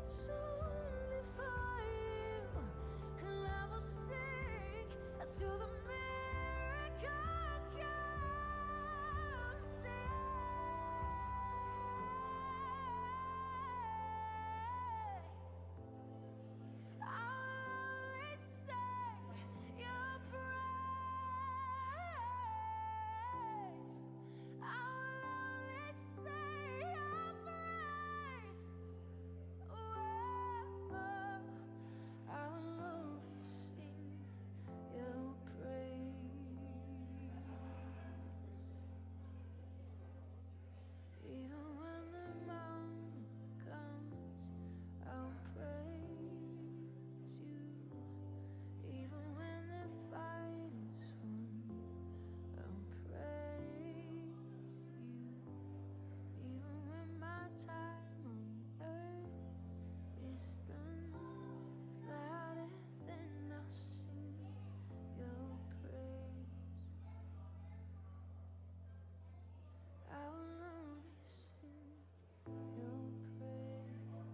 it's only for you, and I will sing till the miracle comes. I'll only sing your praise. I'll only sing your praise. I will only sing your praise. Even when the mountain comes, I'll praise you. Even when the fight is won, I'll praise you. Even when my time on earth is done, louder than I'll sing your praise. I will only sing your praise.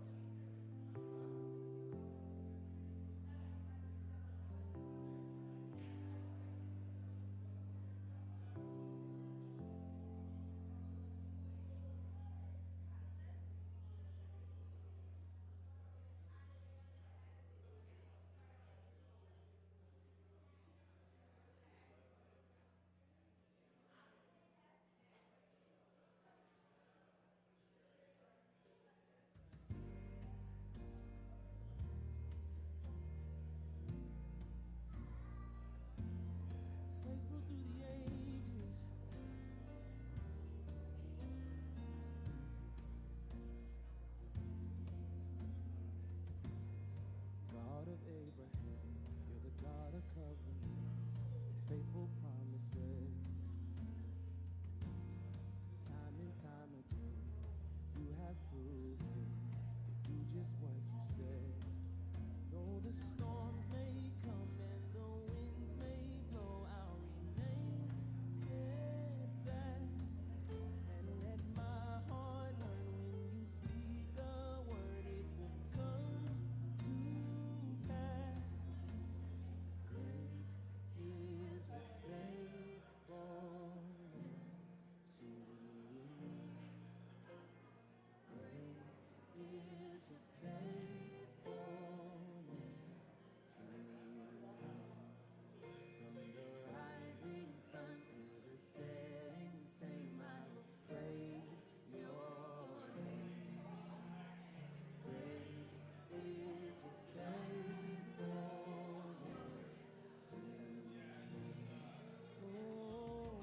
Faithful through the ages, God of Abraham, you're the God of covenants and faithful promises. Time and time again, you have proven you do just what you said. Though the storms may come and the winds may blow, I'll remain steadfast and let my heart learn when you speak a word, it will come to pass. Great is your faithfulness to me. Great is your faithfulness to me. From the rising sun to the setting same, I will praise your name. Great is your faithfulness to me. Oh,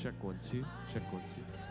Check 1 2. Check 1 2.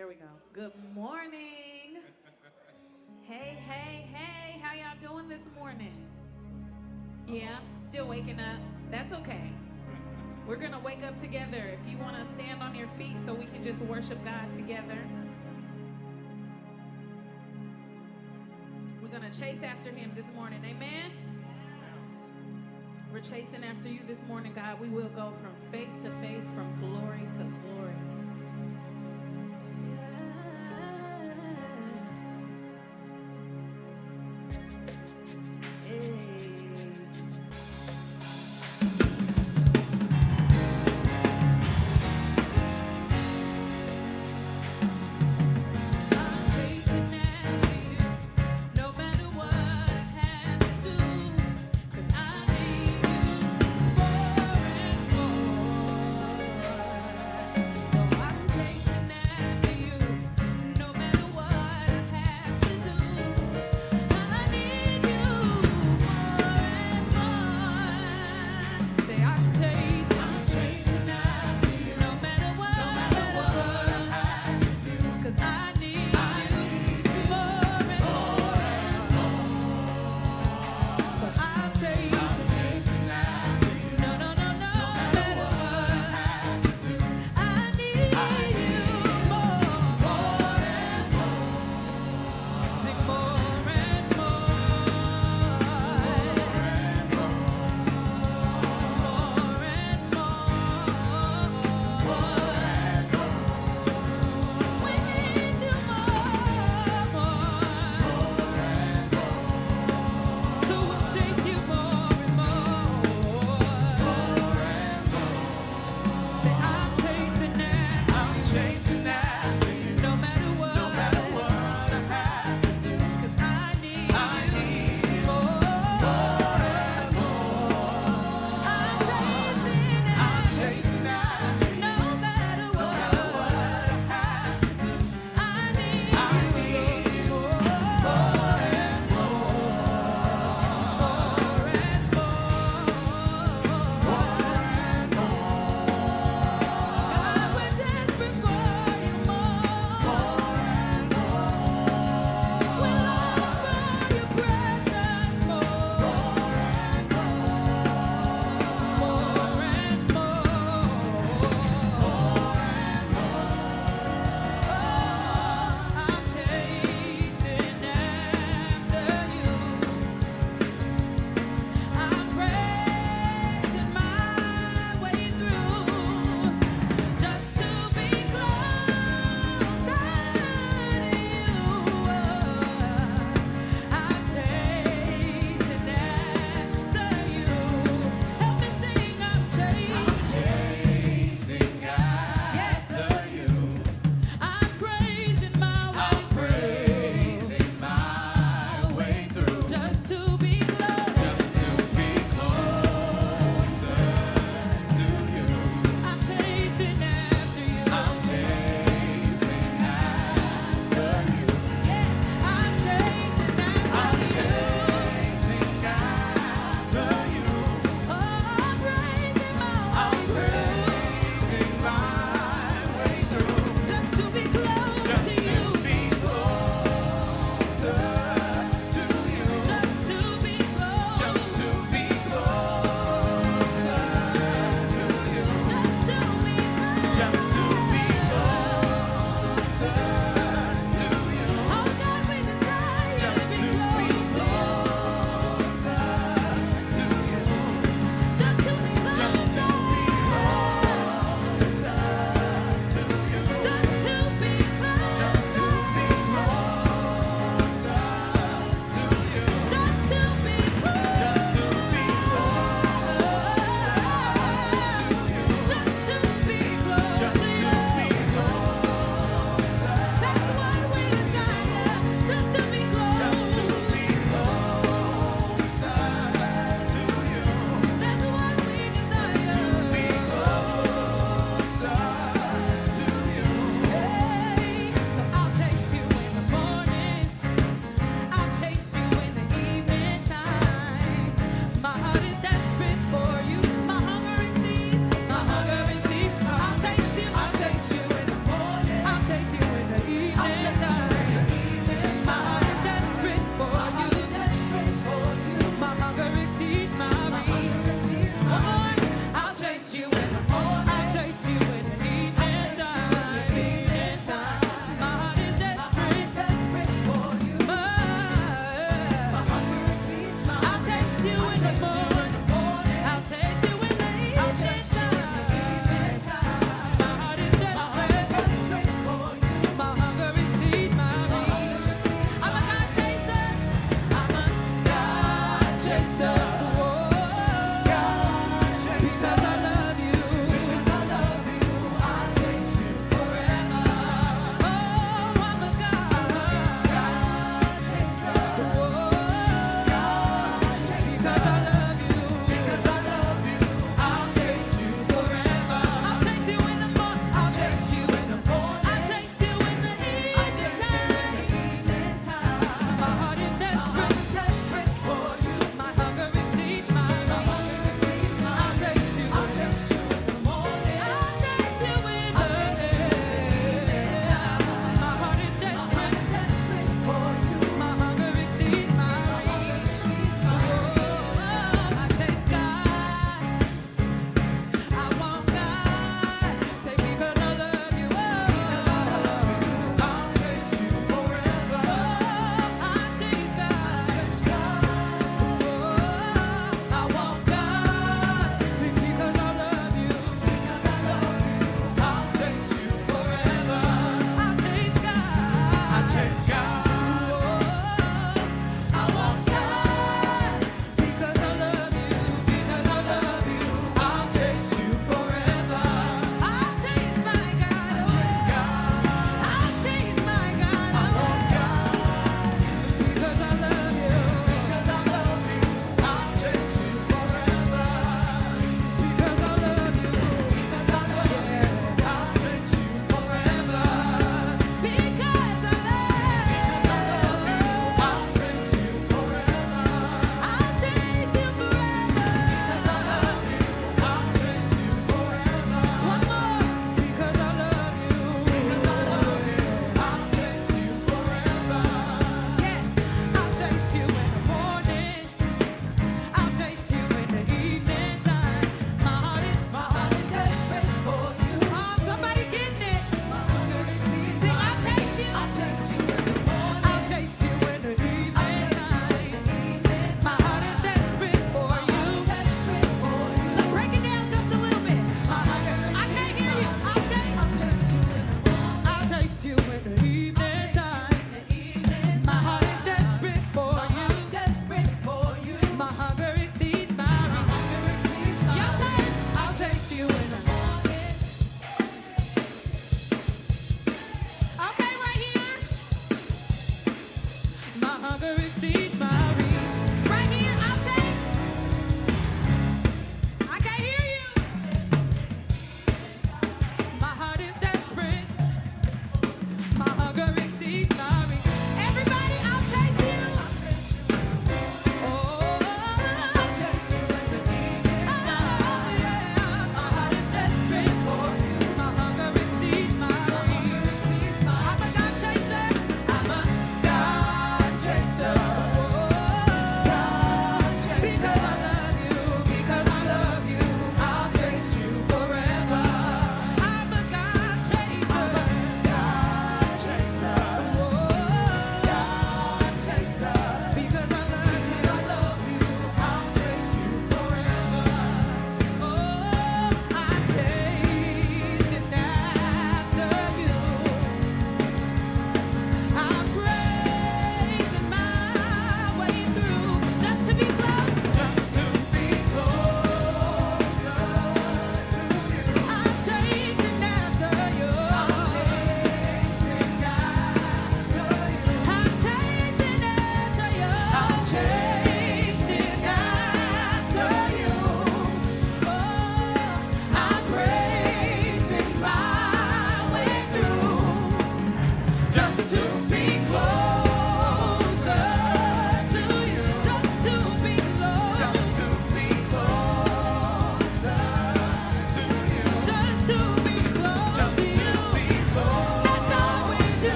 There we go. Good morning. Hey, hey, hey. How y'all doing this morning? Yeah, still waking up. That's okay. We're going to wake up together. If you want to stand on your feet so we can just worship God together. We're going to chase after him this morning. Amen? We're chasing after you this morning, God. We will go from faith to faith, from glory to glory. More and more.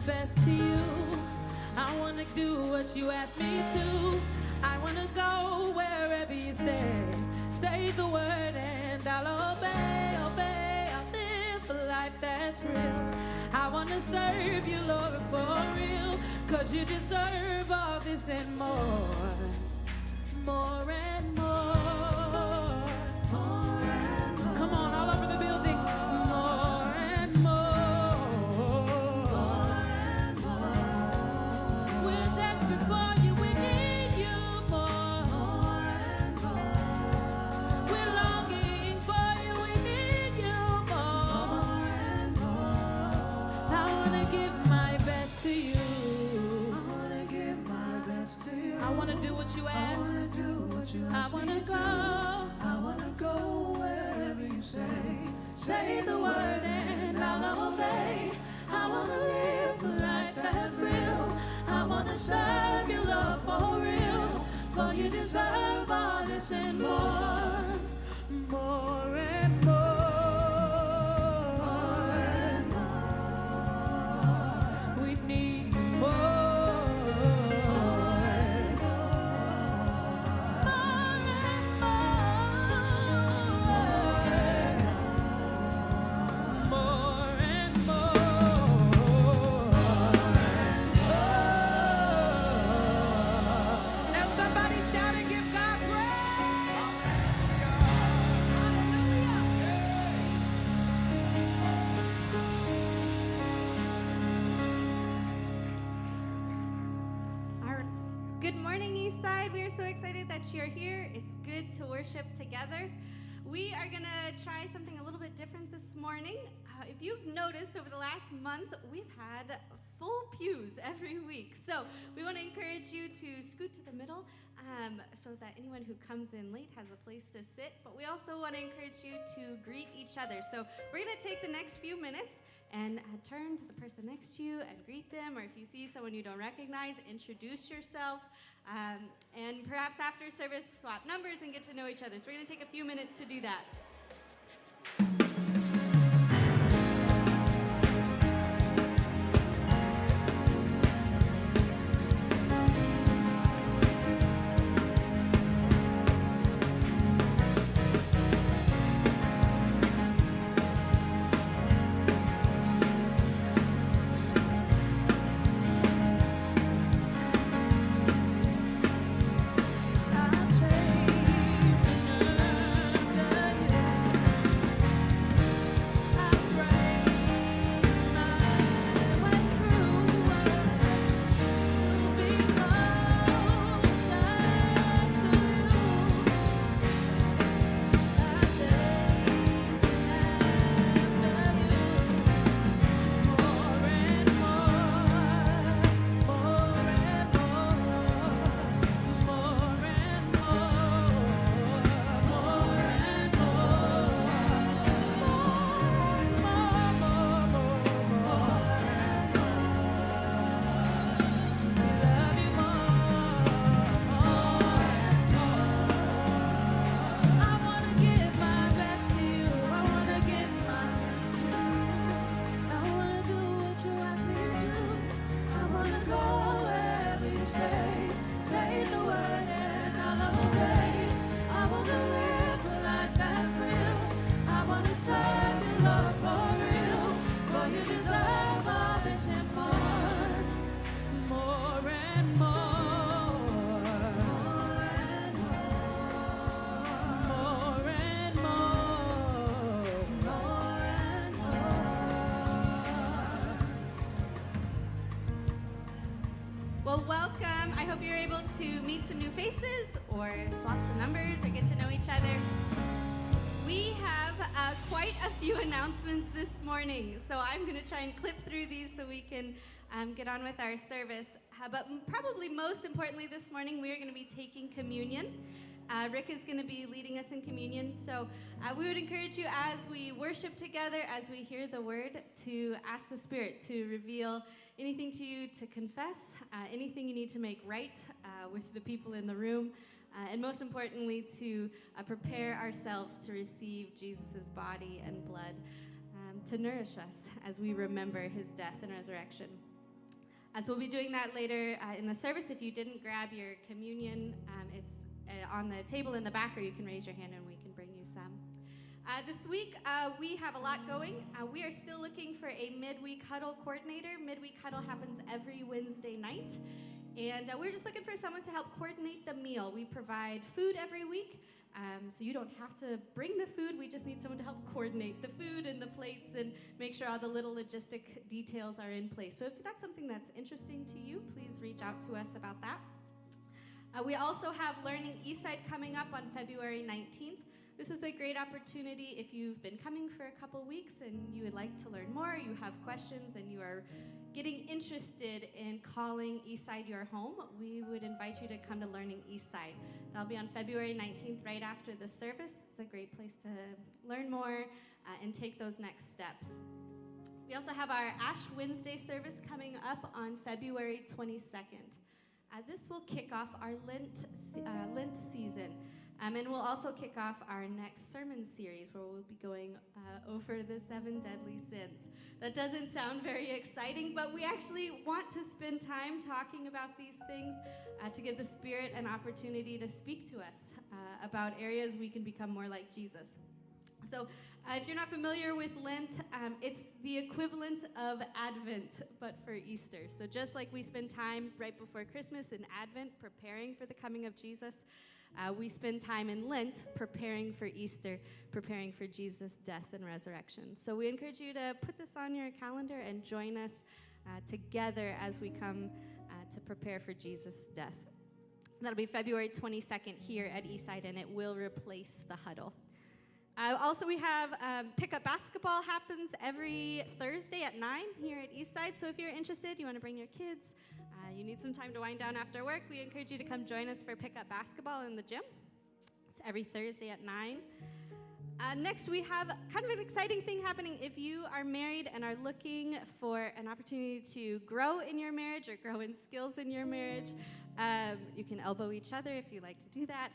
best to you. I want to do what you ask me to. I want to go wherever you say. Say the word and I'll obey, obey. I'll live a life that's real. I want to serve you, Lord, for real. 'Cause you deserve all this and more. More and more. More and more. Come on, all over the building. More and more. More and more. We're desperate for you. We need you more. More and more. We're longing for you. We need you more. More and more. I want to give my best to you. I want to give my best to you. I want to do what you ask. I want to go. I want to go wherever you say. Say the word and I'll obey. I want to live a life that's real. I want to serve you, Lord, for real. For you deserve all this and more. More and more. More and more. We need more. Good morning, Eastside. We are so excited that you're here. It's good to worship together. We are going to try something a little bit different this morning. If you've noticed, over the last month, we've had full pews every week. So we want to encourage you to scoot to the middle so that anyone who comes in late has a place to sit. But we also want to encourage you to greet each other. So we're going to take the next few minutes and turn to the person next to you and greet them. Or if you see someone you don't recognize, introduce yourself. And perhaps after service, swap numbers and get to know each other. So we're going to take a few minutes to do that. Well, welcome. I hope you're able to meet some new faces or swap some numbers or get to know each other. We have quite a few announcements this morning, so I'm going to try and clip through these so we can get on with our service. But probably most importantly this morning, we are going to be taking communion. Rick is going to be leading us in communion, so we would encourage you as we worship together, as we hear the word, to ask the Spirit to reveal anything to you to confess, anything you need to make right with the people in the room, and most importantly, to prepare ourselves to receive Jesus' body and blood to nourish us as we remember his death and resurrection. So we'll be doing that later in the service. If you didn't grab your communion, it's on the table in the back, or you can raise your hand and we can bring you some. This week, we have a lot going. We are still looking for a midweek huddle coordinator. Midweek huddle happens every Wednesday night. And we're just looking for someone to help coordinate the meal. We provide food every week, so you don't have to bring the food. We just need someone to help coordinate the food and the plates and make sure all the little logistic details are in place. So if that's something that's interesting to you, please reach out to us about that. We also have Learning Eastside coming up on February 19th. This is a great opportunity if you've been coming for a couple weeks and you would like to learn more, you have questions, and you are getting interested in calling Eastside your home. We would invite you to come to Learning Eastside. That'll be on February 19th, right after the service. It's a great place to learn more and take those next steps. We also have our Ash Wednesday service coming up on February 22nd. This will kick off our Lent season. And we'll also kick off our next sermon series where we'll be going over the 7 deadly sins. That doesn't sound very exciting, but we actually want to spend time talking about these things to give the Spirit an opportunity to speak to us about areas we can become more like Jesus. So if you're not familiar with Lent, it's the equivalent of Advent, but for Easter. So just like we spend time right before Christmas in Advent preparing for the coming of Jesus, we spend time in Lent preparing for Easter, preparing for Jesus' death and resurrection. So we encourage you to put this on your calendar and join us together as we come to prepare for Jesus' death. That'll be February 22nd here at Eastside, and it will replace the huddle. Also, we have pickup basketball happens every Thursday at 9 here at Eastside. So if you're interested, you want to bring your kids, you need some time to wind down after work, we encourage you to come join us for pickup basketball in the gym. It's every Thursday at 9. Next, we have kind of an exciting thing happening. If you are married and are looking for an opportunity to grow in your marriage or grow in skills in your marriage, you can elbow each other if you like to do that.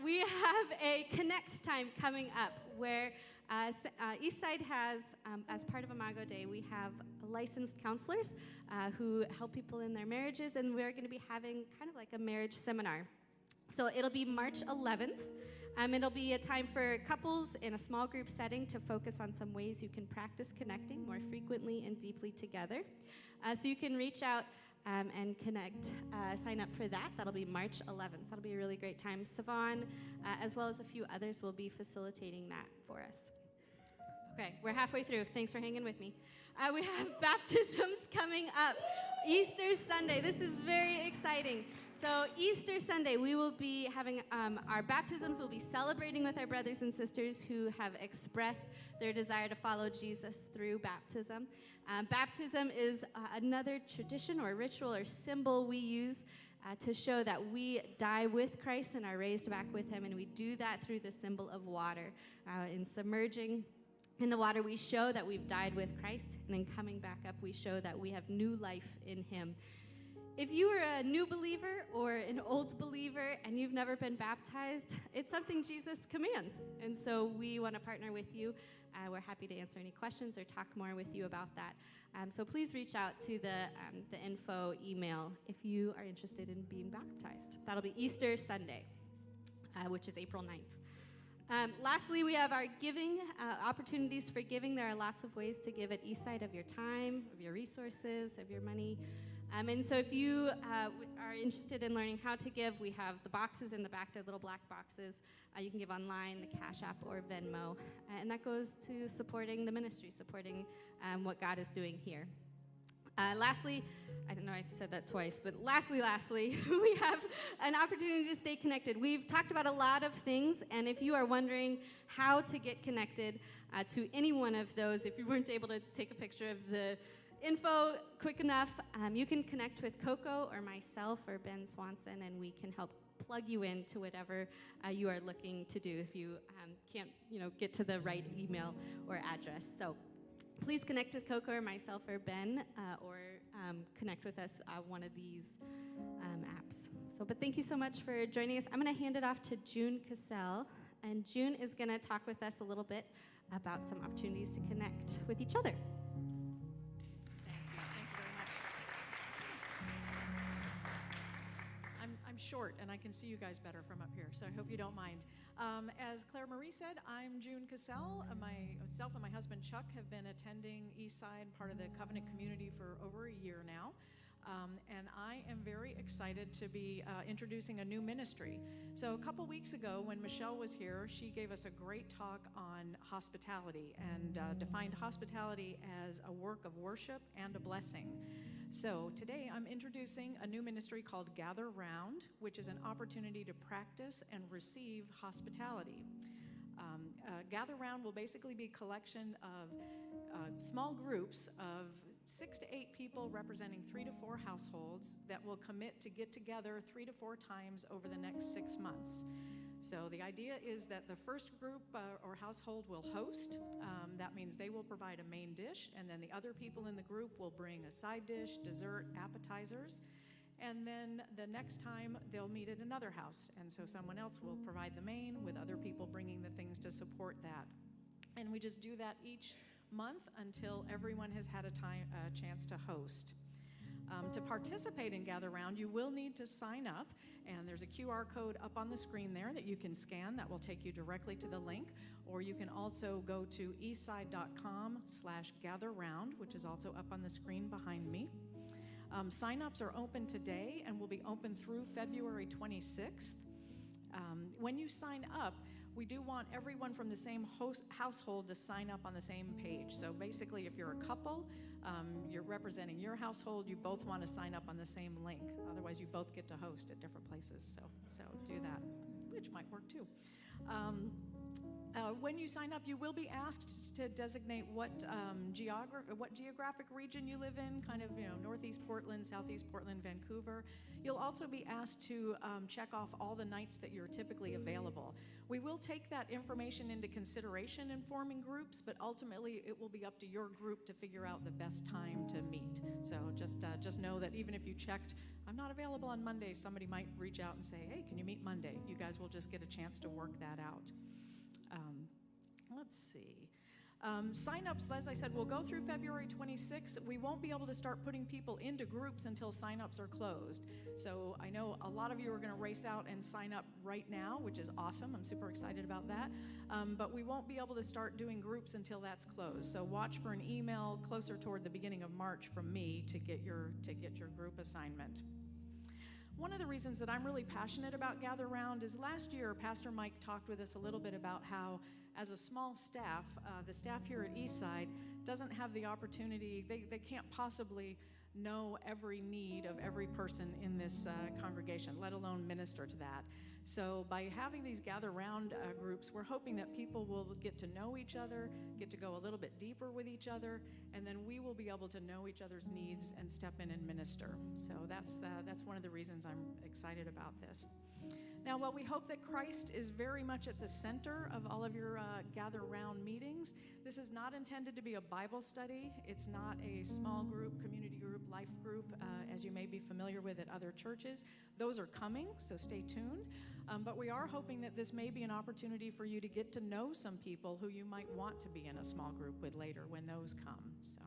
We have a Connect time coming up where Eastside has, as part of Imago Dei, we have licensed counselors who help people in their marriages, and we're going to be having kind of like a marriage seminar. So it'll be March 11th. It'll be a time for couples in a small group setting to focus on some ways you can practice connecting more frequently and deeply together. So you can reach out and connect, sign up for that. That'll be March 11th. That'll be a really great time. Savon, as well as a few others, will be facilitating that for us. Okay, we're halfway through. Thanks for hanging with me. We have baptisms coming up. Easter Sunday. This is very exciting. So Easter Sunday, we will be having our baptisms. We'll be celebrating with our brothers and sisters who have expressed their desire to follow Jesus through baptism. Baptism is another tradition or ritual or symbol we use to show that we die with Christ and are raised back with him. And we do that through the symbol of water. In submerging in the water, we show that we've died with Christ. And in coming back up, we show that we have new life in him. If you are a new believer or an old believer and you've never been baptized, it's something Jesus commands. And so we want to partner with you. We're happy to answer any questions or talk more with you about that. So please reach out to the info email if you are interested in being baptized. That'll be Easter Sunday, which is April 9th. Lastly, we have our giving, opportunities for giving. There are lots of ways to give at Eastside, of your time, of your resources, of your money. And so if you are interested in learning how to give, we have the boxes in the back. They're little black boxes. You can give online, the Cash App, or Venmo. And that goes to supporting the ministry, supporting what God is doing here. Lastly, I don't know I said that twice, but lastly, we have an opportunity to stay connected. We've talked about a lot of things, and if you are wondering how to get connected to any one of those, if you weren't able to take a picture of the info quick enough, you can connect with Coco or myself or Ben Swanson, and we can help plug you into whatever you are looking to do if you can't get to the right email or address. So please connect with Coco or myself or Ben, or connect with us one of these apps. But thank you so much for joining us. I'm going to hand it off to June Cassell, and June is going to talk with us a little bit about some opportunities to connect with each other. Thank you very much. short, and I can see you guys better from up here, so I hope you don't mind. As Claire Marie said, I'm June Cassell. Myself and my husband Chuck have been attending Eastside, part of the Covenant community, for over a year now. And I am very excited to be introducing a new ministry. So a couple weeks ago when Michelle was here, she gave us a great talk on hospitality and defined hospitality as a work of worship and a blessing. So today I'm introducing a new ministry called Gather Round, which is an opportunity to practice and receive hospitality. Gather Round will basically be a collection of small groups of 6 to 8 people representing 3 to 4 households that will commit to get together 3 to 4 times over the next 6 months. So the idea is that the first group or household will host. That means they will provide a main dish, and then the other people in the group will bring a side dish, dessert, appetizers. And then the next time they'll meet at another house, and so someone else will provide the main with other people bringing the things to support that. And we just do that each month until everyone has had a chance to host. To participate in Gather Round, you will need to sign up, and there's a QR code up on the screen there that you can scan that will take you directly to the link, or you can also go to eastside.com/gatherround, which is also up on the screen behind me. Sign-ups are open today and will be open through February 26th. When you sign up, we do want everyone from the same household to sign up on the same page. So basically, if you're a couple, you're representing your household, you both want to sign up on the same link. Otherwise, you both get to host at different places. So do that, which might work too. When you sign up, you will be asked to designate what geographic region you live in, kind of, Northeast Portland, Southeast Portland, Vancouver. You'll also be asked to check off all the nights that you're typically available. We will take that information into consideration in forming groups, but ultimately it will be up to your group to figure out the best time to meet. So just know that even if you checked, I'm not available on Monday, somebody might reach out and say, hey, can you meet Monday? You guys will just get a chance to work that out. Let's see. Sign-ups, as I said, will go through February 26th. We won't be able to start putting people into groups until sign-ups are closed. So I know a lot of you are going to race out and sign up right now, which is awesome. I'm super excited about that. But we won't be able to start doing groups until that's closed. So watch for an email closer toward the beginning of March from me to get your group assignment. One of the reasons that I'm really passionate about Gather Round is last year, Pastor Mike talked with us a little bit about how, as a small staff, the staff here at Eastside doesn't have the opportunity, they can't possibly know every need of every person in this congregation, let alone minister to that. So by having these Gather Round groups, we're hoping that people will get to know each other, get to go a little bit deeper with each other, and then we will be able to know each other's needs and step in and minister. So that's one of the reasons I'm excited about this. Now, while we hope that Christ is very much at the center of all of your Gather Round meetings, this is not intended to be a Bible study. It's not a small group, community group, life group, as you may be familiar with at other churches. Those are coming, so stay tuned. But we are hoping that this may be an opportunity for you to get to know some people who you might want to be in a small group with later when those come. So.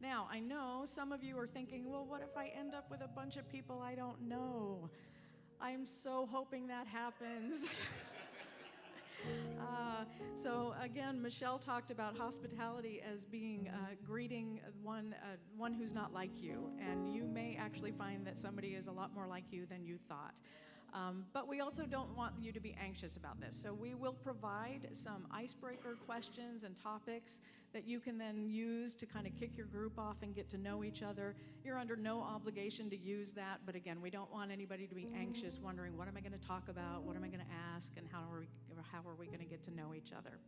Now, I know some of you are thinking, well, what if I end up with a bunch of people I don't know? I'm so hoping that happens. So again, Michelle talked about hospitality as being greeting one who's not like you, and you may actually find that somebody is a lot more like you than you thought. But we also don't want you to be anxious about this. So we will provide some icebreaker questions and topics that you can then use to kind of kick your group off and get to know each other. You're under no obligation to use that, but again, we don't want anybody to be anxious, wondering, what am I going to talk about? What am I going to ask? And how are we going to get to know each other?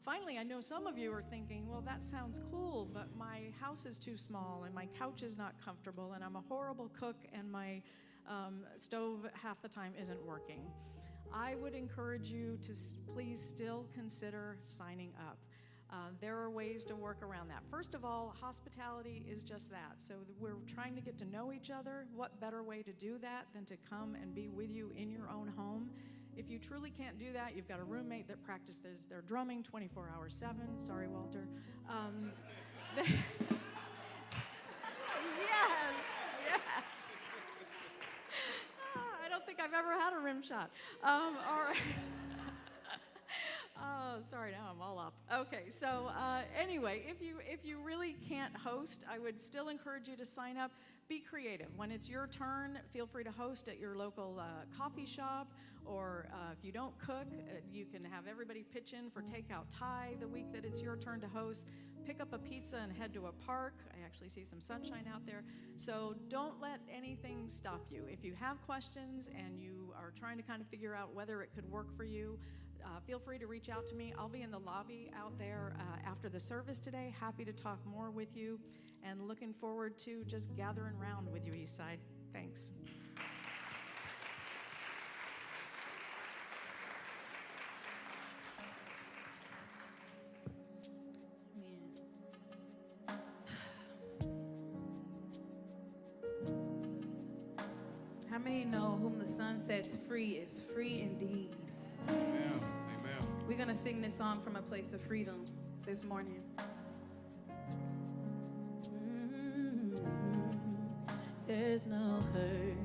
Finally, I know some of you are thinking, well, that sounds cool, but my house is too small and my couch is not comfortable and I'm a horrible cook and my stove half the time isn't working. I would encourage you to please still consider signing up. There are ways to work around that. First of all, hospitality is just that. So we're trying to get to know each other. What better way to do that than to come and be with you in your own home? If you truly can't do that, you've got a roommate that practices their drumming 24/7. Sorry, Walter. Yes, yeah. shot. All right. Oh, sorry, now I'm all off. Okay, so anyway, if you really can't host, I would still encourage you to sign up. Be creative. When it's your turn, feel free to host at your local coffee shop, or if you don't cook, you can have everybody pitch in for takeout Thai the week that it's your turn to host. Pick up a pizza and head to a park. I actually see some sunshine out there. So don't let anything stop you. If you have questions and you are trying to kind of figure out whether it could work for you, feel free to reach out to me. I'll be in the lobby out there after the service today. Happy to talk more with you, and looking forward to just gathering around with you, Eastside. Thanks. How many know whom the Son sets free is free indeed? Amen. Amen. We're going to sing this song from a place of freedom this morning. There's no hurt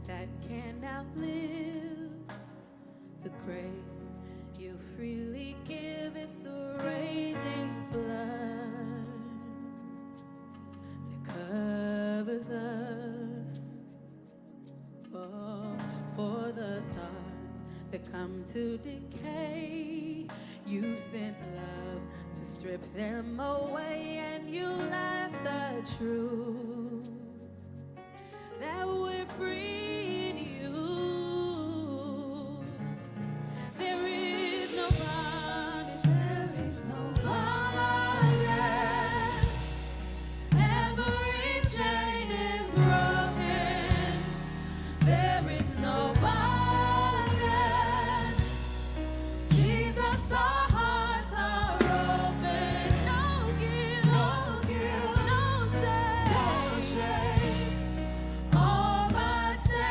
that can outlive the grace you freely give. It's the raging flood that covers us. Oh, for the thoughts that come to decay, you sent love to strip them away, and you left the truth that we're free in you. There is no bondage, there is no bondage. Every chain is broken. There is no bondage. Jesus, our hearts are open. No guilt, no shame. All my sin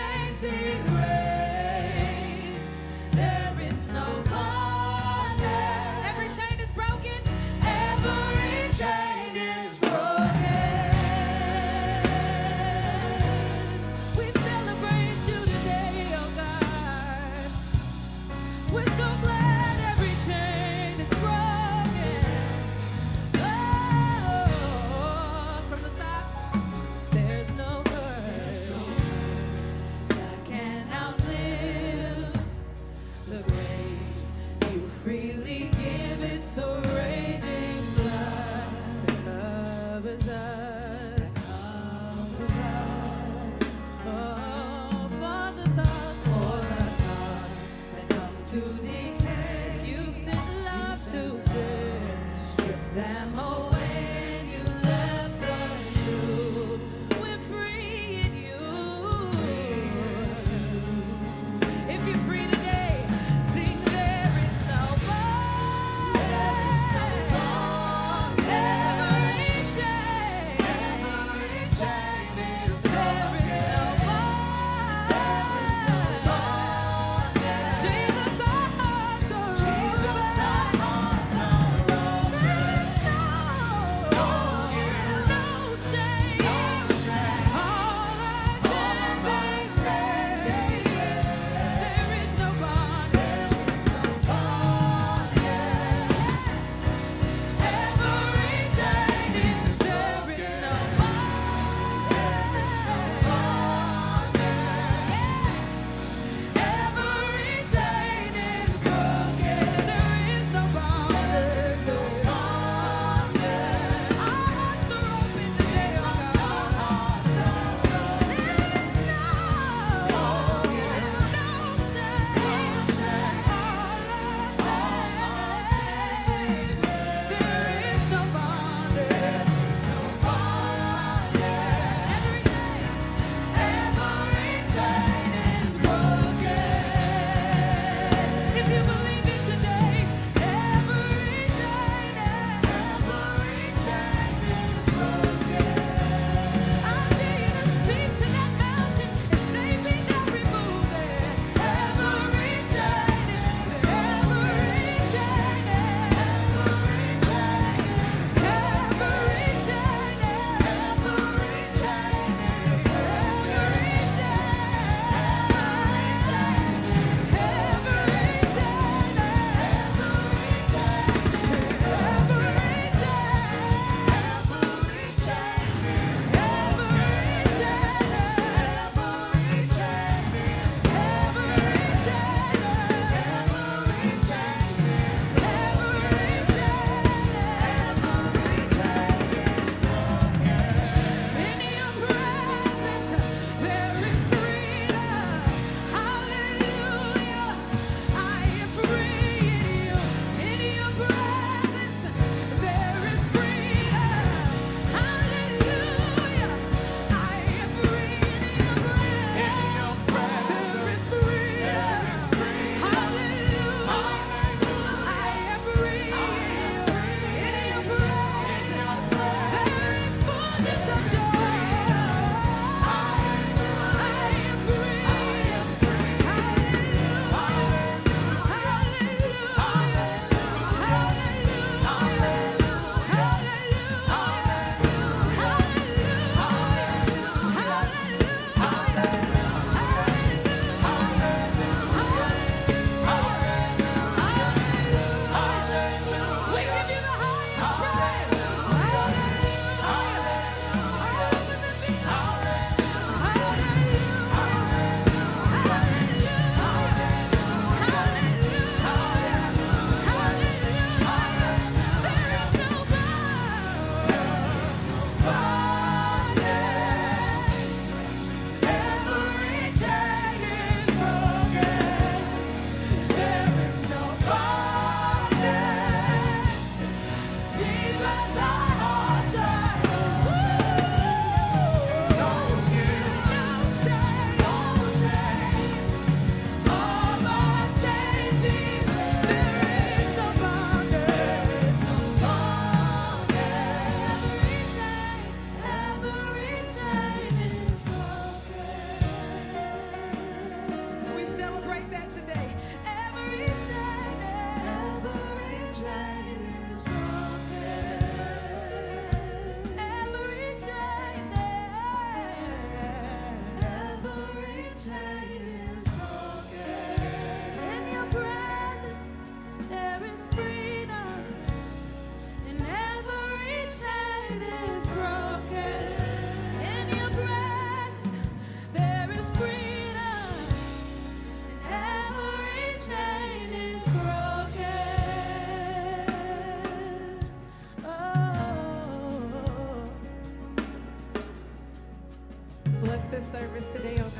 this service today, oh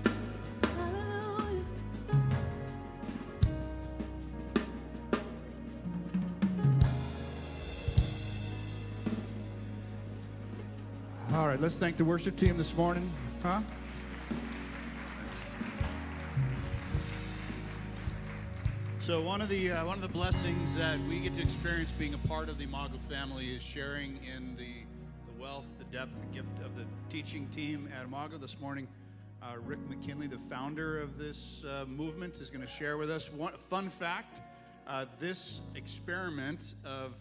God. Hallelujah. All right, let's thank the worship team this morning. Huh? So one of the blessings that we get to experience being a part of the Imago family is sharing in the wealth, the depth, the gift of the teaching team at Imago. This morning, Rick McKinley, the founder of this movement, is going to share with us one fun fact. This experiment of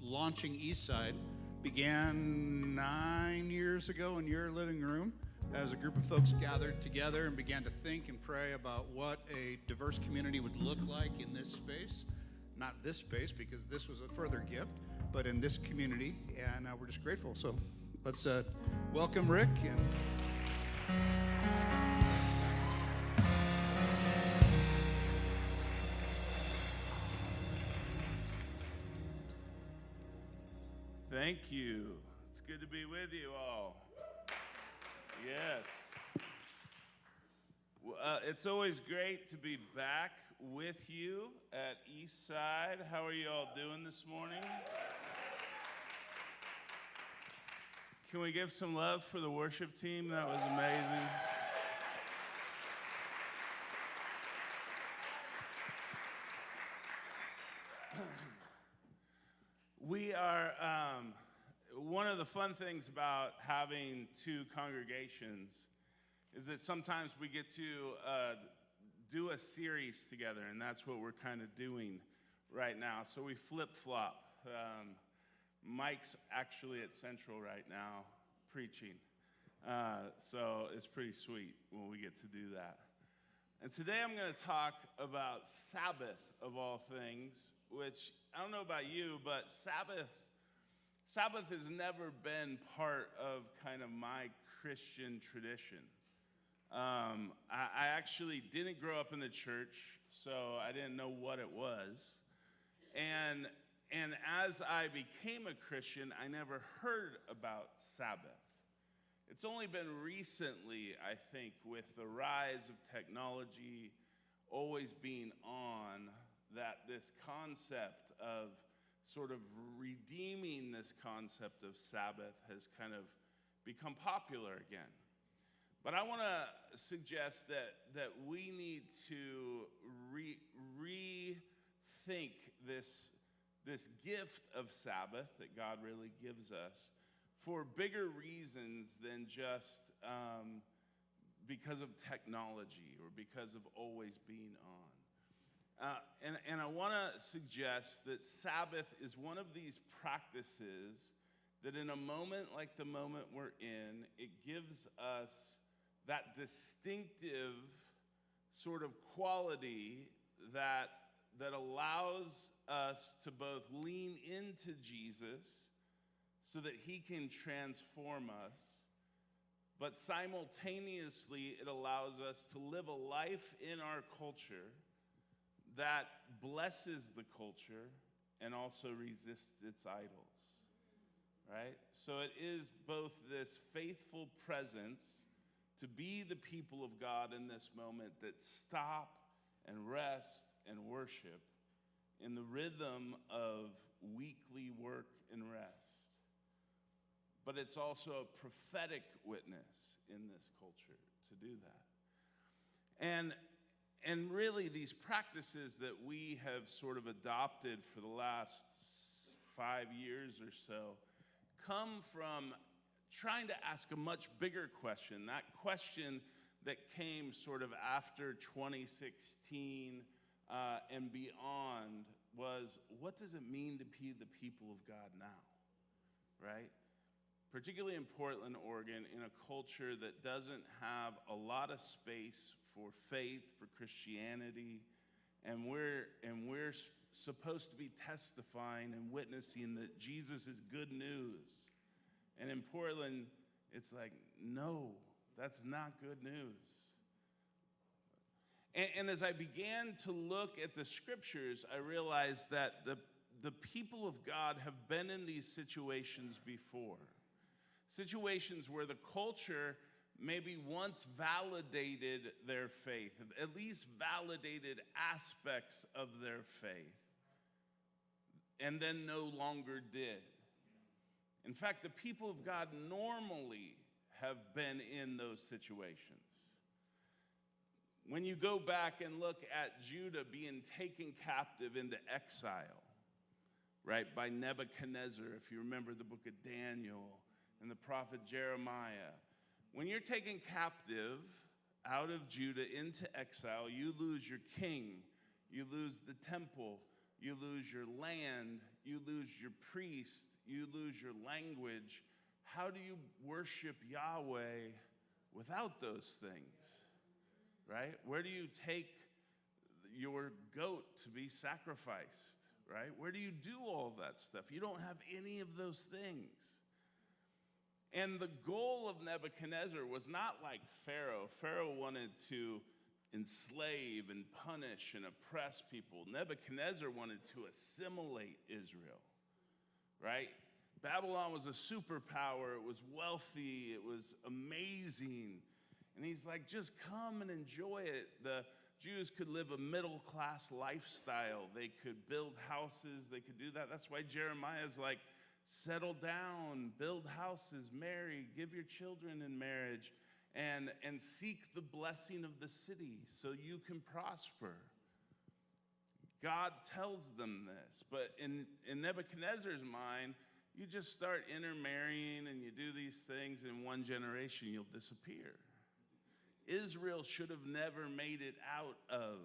launching Eastside began 9 years ago in your living room as a group of folks gathered together and began to think and pray about what a diverse community would look like in this space. Not this space, because this was a further gift, but in this community, and we're just grateful. So let's welcome Rick. Thank you. It's good to be with you all. Yes. It's always great to be back with you at Eastside. How are you all doing this morning? Can we give some love for the worship team? That was amazing. We are, one of the fun things about having two congregations is that sometimes we get to do a series together, and that's what we're kind of doing right now. So we flip-flop. Mike's actually at Central right now preaching. So it's pretty sweet when we get to do that. And today I'm going to talk about Sabbath, of all things, which I don't know about you, but Sabbath has never been part of kind of my Christian tradition. I actually didn't grow up in the church, so I didn't know what it was. And as I became a Christian, I never heard about Sabbath. It's only been recently, I think, with the rise of technology always being on, that this concept of sort of redeeming this concept of Sabbath has kind of become popular again. But I want to suggest that we need to rethink this gift of Sabbath that God really gives us for bigger reasons than just because of technology or because of always being on. And I want to suggest that Sabbath is one of these practices that in a moment like the moment we're in, it gives us that distinctive sort of quality that allows us to both lean into Jesus so that he can transform us, but simultaneously it allows us to live a life in our culture that blesses the culture and also resists its idols, right? So it is both this faithful presence to be the people of God in this moment that stop and rest and worship in the rhythm of weekly work and rest. But it's also a prophetic witness in this culture to do that. And really these practices that we have sort of adopted for the last 5 years or so come from trying to ask a much bigger question. That question that came sort of after 2016 and beyond was, what does it mean to be the people of God now, right? Particularly in Portland, Oregon, in a culture that doesn't have a lot of space for faith, for Christianity, and we're supposed to be testifying and witnessing that Jesus is good news. And in Portland, it's like, no, that's not good news. And as I began to look at the scriptures, I realized that the people of God have been in these situations before. Situations where the culture maybe once validated their faith, at least validated aspects of their faith, and then no longer did. In fact, the people of God normally have been in those situations. When you go back and look at Judah being taken captive into exile, right, by Nebuchadnezzar, if you remember the book of Daniel and the prophet Jeremiah, when you're taken captive out of Judah into exile, you lose your king, you lose the temple, you lose your land, you lose your priest, you lose your language. How do you worship Yahweh without those things, right? Where do you take your goat to be sacrificed, right? Where do you do all that stuff? You don't have any of those things. And the goal of Nebuchadnezzar was not like Pharaoh. Pharaoh wanted to enslave and punish and oppress people. Nebuchadnezzar wanted to assimilate Israel, right? Babylon was a superpower. It was wealthy. It was amazing. And he's like, just come and enjoy it. The Jews could live a middle-class lifestyle. They could build houses. They could do that. That's why Jeremiah's like, settle down, build houses, marry, give your children in marriage, and seek the blessing of the city so you can prosper. God tells them this, but in Nebuchadnezzar's mind, you just start intermarrying and you do these things, in one generation you'll disappear. Israel should have never made it out of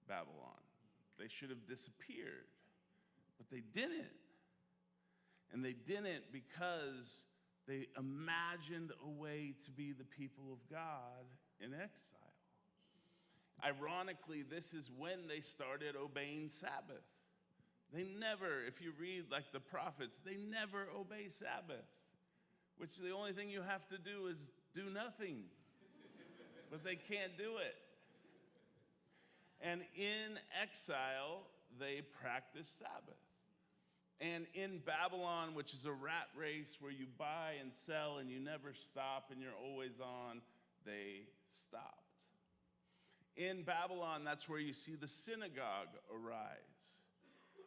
Babylon. They should have disappeared, but they didn't. And they didn't because they imagined a way to be the people of God in exile. Ironically, this is when they started obeying Sabbath. They never, if you read like the prophets, they never obey Sabbath, which the only thing you have to do is do nothing. But they can't do it. And in exile, they practice Sabbath. And in Babylon, which is a rat race where you buy and sell and you never stop and you're always on, they stopped. In Babylon, that's where you see the synagogue arise.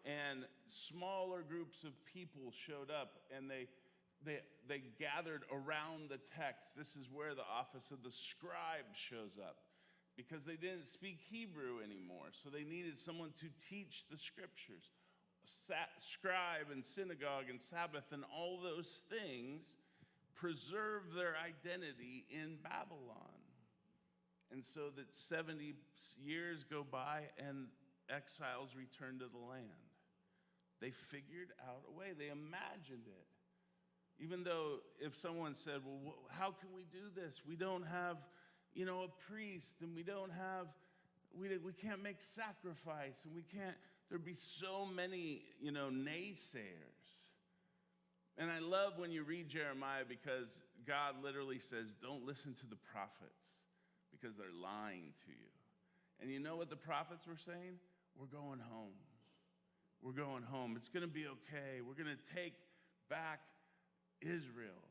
And smaller groups of people showed up and they gathered around the text. This is where the office of the scribe shows up, because they didn't speak Hebrew anymore, so they needed someone to teach the scriptures. Scribe and synagogue and Sabbath and all those things preserve their identity in Babylon. And so that 70 years go by and exiles return to the land. They figured out a way. They imagined it. Even though if someone said, well, how can we do this? We don't have, a priest, and we can't make sacrifice, and we can't, there'd be so many, naysayers. And I love when you read Jeremiah, because God literally says, don't listen to the prophets because they're lying to you. And you know what the prophets were saying? We're going home. We're going home. It's going to be okay. We're going to take back Israel.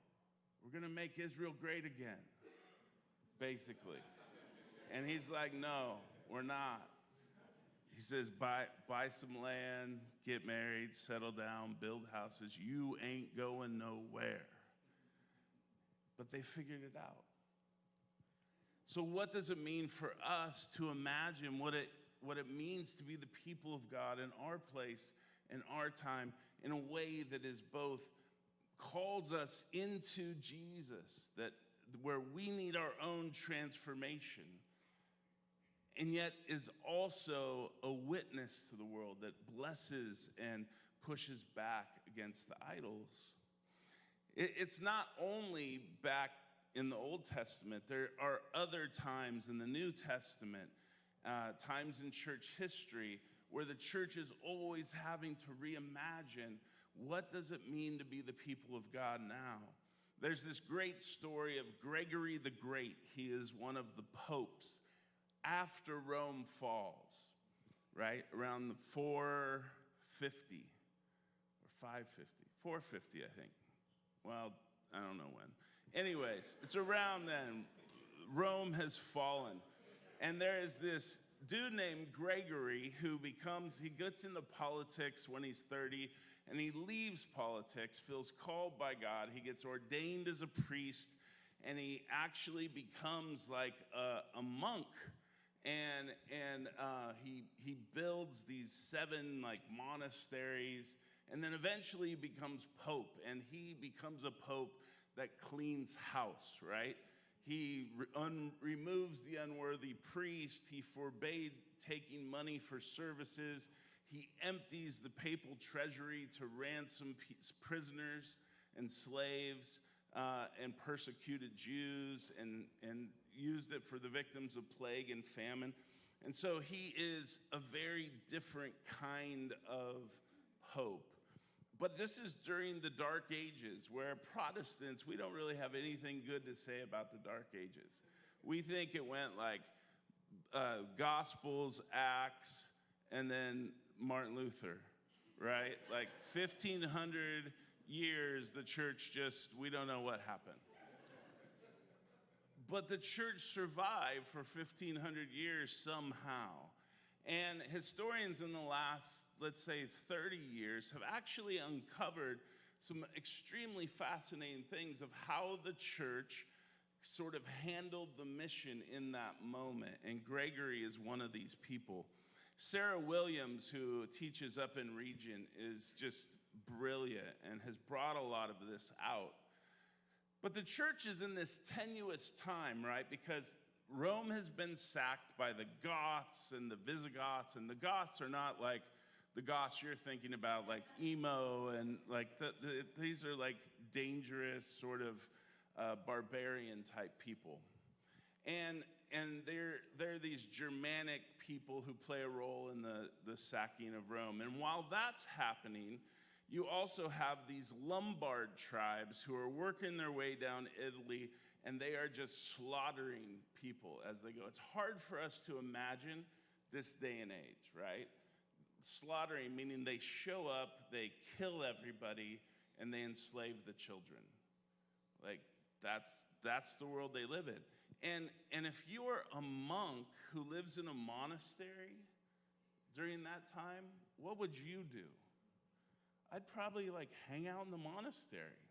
We're going to make Israel great again, basically. And he's like, no, we're not. He says, buy some land, get married, settle down, build houses. You ain't going nowhere. But they figured it out. So what does it mean for us to imagine what it means to be the people of God in our place, in our time, in a way that is both calls us into Jesus, that where we need our own transformation, and yet is also a witness to the world that blesses and pushes back against the idols. It's not only back in the Old Testament. There are other times in the New Testament, times in church history, where the church is always having to reimagine, what does it mean to be the people of God now? There's this great story of Gregory the Great. He is one of the popes after Rome falls, right? Around 450 or 550, 450, I think. Well, I don't know when. Anyways, it's around then. Rome has fallen. And there is this dude named Gregory who he gets into politics when he's 30, and he leaves politics, feels called by God. He gets ordained as a priest, and he actually becomes like a monk. And he builds these 7 like monasteries, and then eventually he becomes pope, and he becomes a pope that cleans house, right? He removes the unworthy priest. He forbade taking money for services. He empties the papal treasury to ransom prisoners and slaves and persecuted Jews, and used it for the victims of plague and famine. And so he is a very different kind of pope. But this is during the Dark Ages, where Protestants, we don't really have anything good to say about the Dark Ages. We think it went like Gospels, Acts, and then Martin Luther, right? Like 1,500 years, the church we don't know what happened. But the church survived for 1,500 years somehow. And historians in the last, let's say, 30 years have actually uncovered some extremely fascinating things of how the church sort of handled the mission in that moment. And Gregory is one of these people. Sarah Williams, who teaches up in Region, is just brilliant and has brought a lot of this out. But the church is in this tenuous time, right? Because Rome has been sacked by the Goths and the Visigoths, and the Goths are not like the Goths you're thinking about, like emo, and like these are like dangerous sort of barbarian type people. And they're these Germanic people who play a role in the sacking of Rome. And while that's happening, you also have these Lombard tribes who are working their way down Italy, and they are just slaughtering people as they go. It's hard for us to imagine this day and age, right? Slaughtering, meaning they show up, they kill everybody, and they enslave the children. Like, that's the world they live in. And if you're a monk who lives in a monastery during that time, what would you do? I'd probably like hang out in the monastery.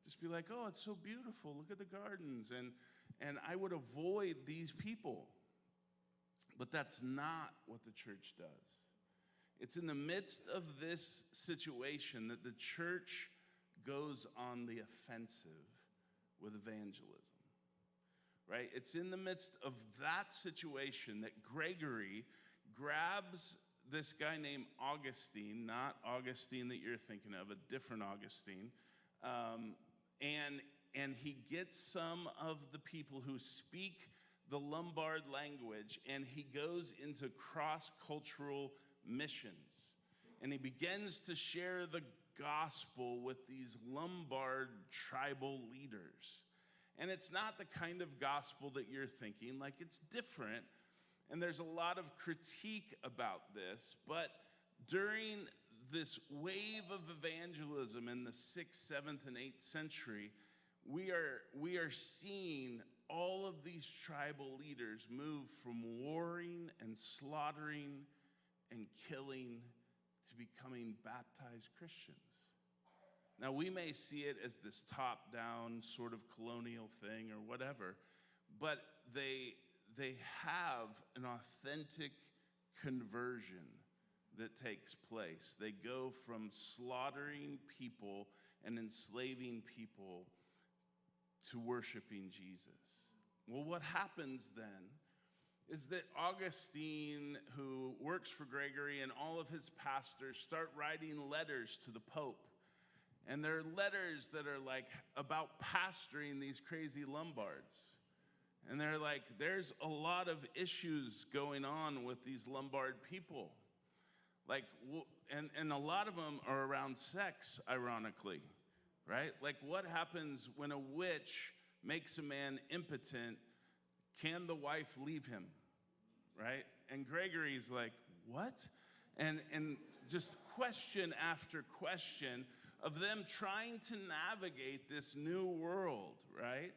Just be like, oh, it's so beautiful. Look at the gardens. And I would avoid these people. But that's not what the church does. It's in the midst of this situation that the church goes on the offensive with evangelism, right? It's in the midst of that situation that Gregory grabs this guy named Augustine, not Augustine that you're thinking of, a different Augustine, and he gets some of the people who speak the Lombard language, and he goes into cross-cultural missions. And he begins to share the gospel with these Lombard tribal leaders. And it's not the kind of gospel that you're thinking, like it's different. And there's a lot of critique about this, but during this wave of evangelism in the 6th, 7th, and 8th century, we are seeing all of these tribal leaders move from warring and slaughtering and killing to becoming baptized Christians. Now, we may see it as this top-down sort of colonial thing or whatever, but they have an authentic conversion that takes place. They go from slaughtering people and enslaving people to worshiping Jesus. Well, what happens then is that Augustine, who works for Gregory, and all of his pastors start writing letters to the Pope. And they're letters that are like about pastoring these crazy Lombards. And they're like, there's a lot of issues going on with these Lombard people. Like, and a lot of them are around sex, ironically, right? Like, what happens when a witch makes a man impotent? Can the wife leave him, right? And Gregory's like, what? And just question after question of them trying to navigate this new world, right?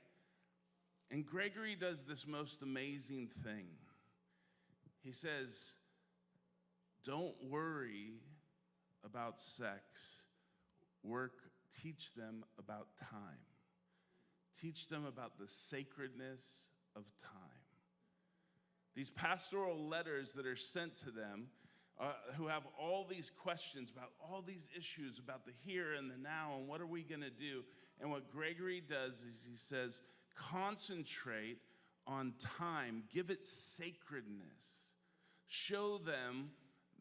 And Gregory does this most amazing thing. He says, don't worry about sex. Teach them about time. Teach them about the sacredness of time. These pastoral letters that are sent to them, who have all these questions about all these issues about the here and the now and what are we going to do? And what Gregory does is he says, concentrate on time. Give it sacredness. Show them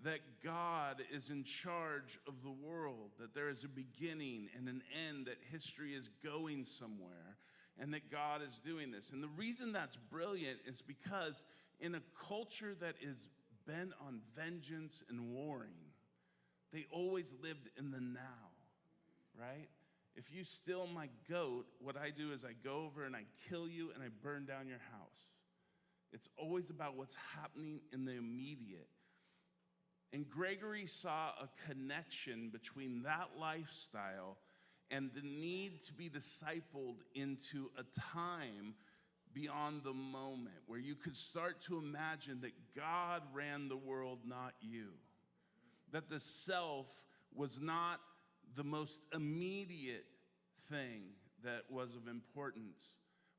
that God is in charge of the world, that there is a beginning and an end, that history is going somewhere, and that God is doing this. And the reason that's brilliant is because in a culture that is bent on vengeance and warring, they always lived in the now, right? If you steal my goat, what I do is I go over and I kill you and I burn down your house. It's always about what's happening in the immediate. And Gregory saw a connection between that lifestyle and the need to be discipled into a time beyond the moment, where you could start to imagine that God ran the world, not you. That the self was not the most immediate thing that was of importance,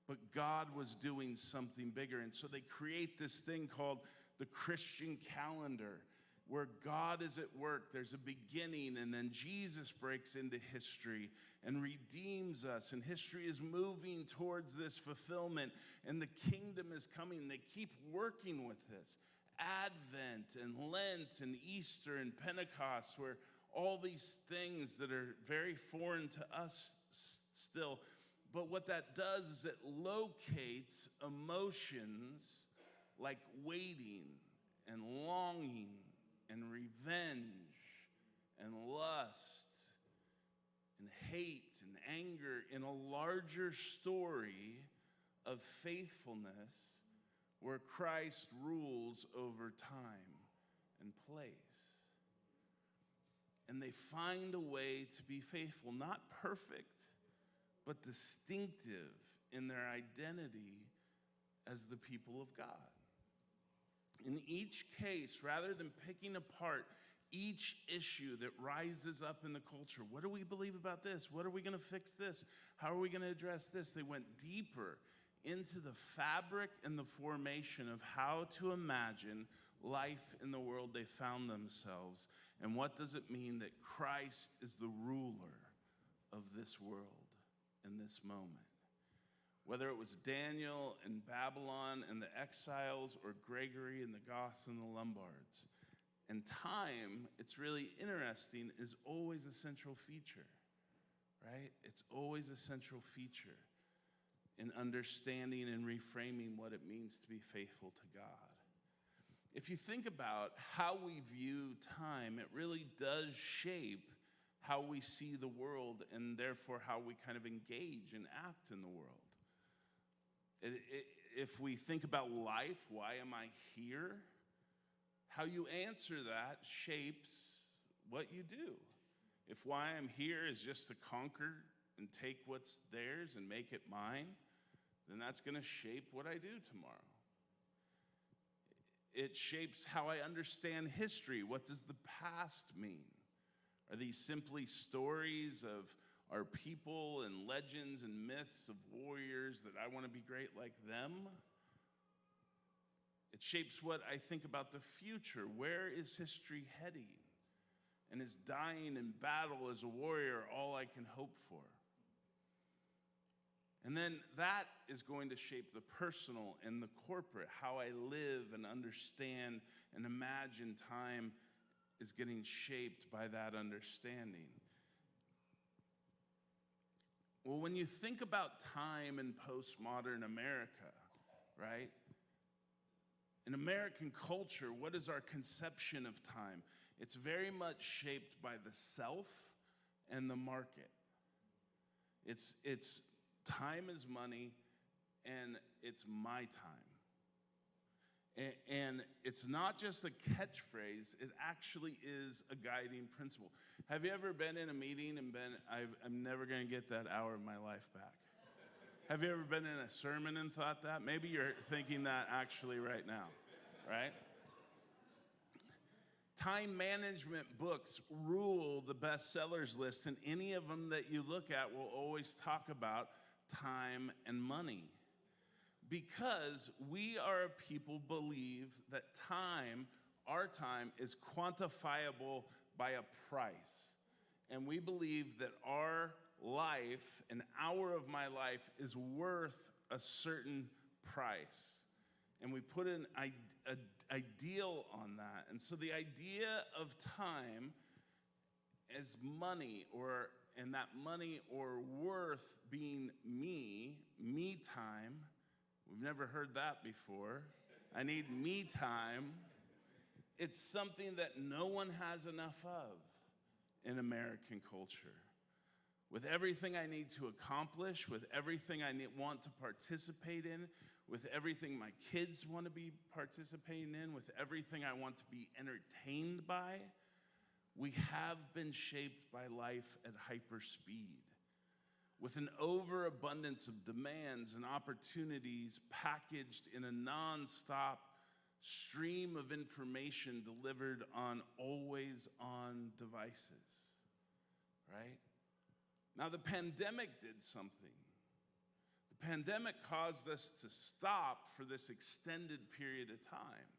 but God was doing something bigger. And so they create this thing called the Christian calendar, where God is at work. There's a beginning, and then Jesus breaks into history and redeems us, and history is moving towards this fulfillment, and the kingdom is coming. They keep working with this. Advent and Lent and Easter and Pentecost, where all these things that are very foreign to us still, but what that does is it locates emotions like waiting and longing and revenge and lust and hate and anger in a larger story of faithfulness, where Christ rules over time and place. And they find a way to be faithful, not perfect, but distinctive in their identity as the people of God. In each case, rather than picking apart each issue that rises up in the culture, what do we believe about this? What are we going to fix this? How are we going to address this? They went deeper into the fabric and the formation of how to imagine life in the world they found themselves. And what does it mean that Christ is the ruler of this world in this moment? Whether it was Daniel in Babylon and the exiles, or Gregory and the Goths and the Lombards. And time, it's really interesting, is always a central feature, right? It's always a central feature in understanding and reframing what it means to be faithful to God. If you think about how we view time, it really does shape how we see the world, and therefore how we kind of engage and act in the world. If we think about life, why am I here? How you answer that shapes what you do. If why I'm here is just to conquer and take what's theirs and make it mine, then that's going to shape what I do tomorrow. It shapes how I understand history. What does the past mean? Are these simply stories of our people and legends and myths of warriors that I want to be great like them? It shapes what I think about the future. Where is history heading? And is dying in battle as a warrior all I can hope for? And then that is going to shape the personal and the corporate, how I live and understand and imagine time is getting shaped by that understanding. Well, when you think about time in postmodern America, right? In American culture, what is our conception of time? It's very much shaped by the self and the market. It's time is money, and it's my time. And it's not just a catchphrase, it actually is a guiding principle. Have you ever been in a meeting and I'm never going to get that hour of my life back? Have you ever been in a sermon and thought that? Maybe you're thinking that actually right now, right? Time management books rule the bestsellers list, and any of them that you look at will always talk about time and money. Because we are a people believe that our time is quantifiable by a price. And we believe that our life, an hour of my life, is worth a certain price. And we put an ideal on that. And so the idea of time as money, and that money or worth being me time. We've never heard that before. I need me time. It's something that no one has enough of in American culture. With everything I need to accomplish, with everything I want to participate in, with everything my kids want to be participating in, with everything I want to be entertained by, we have been shaped by life at hyper speed. With an overabundance of demands and opportunities packaged in a nonstop stream of information delivered on always-on devices, right? Now, the pandemic did something. The pandemic caused us to stop for this extended period of time,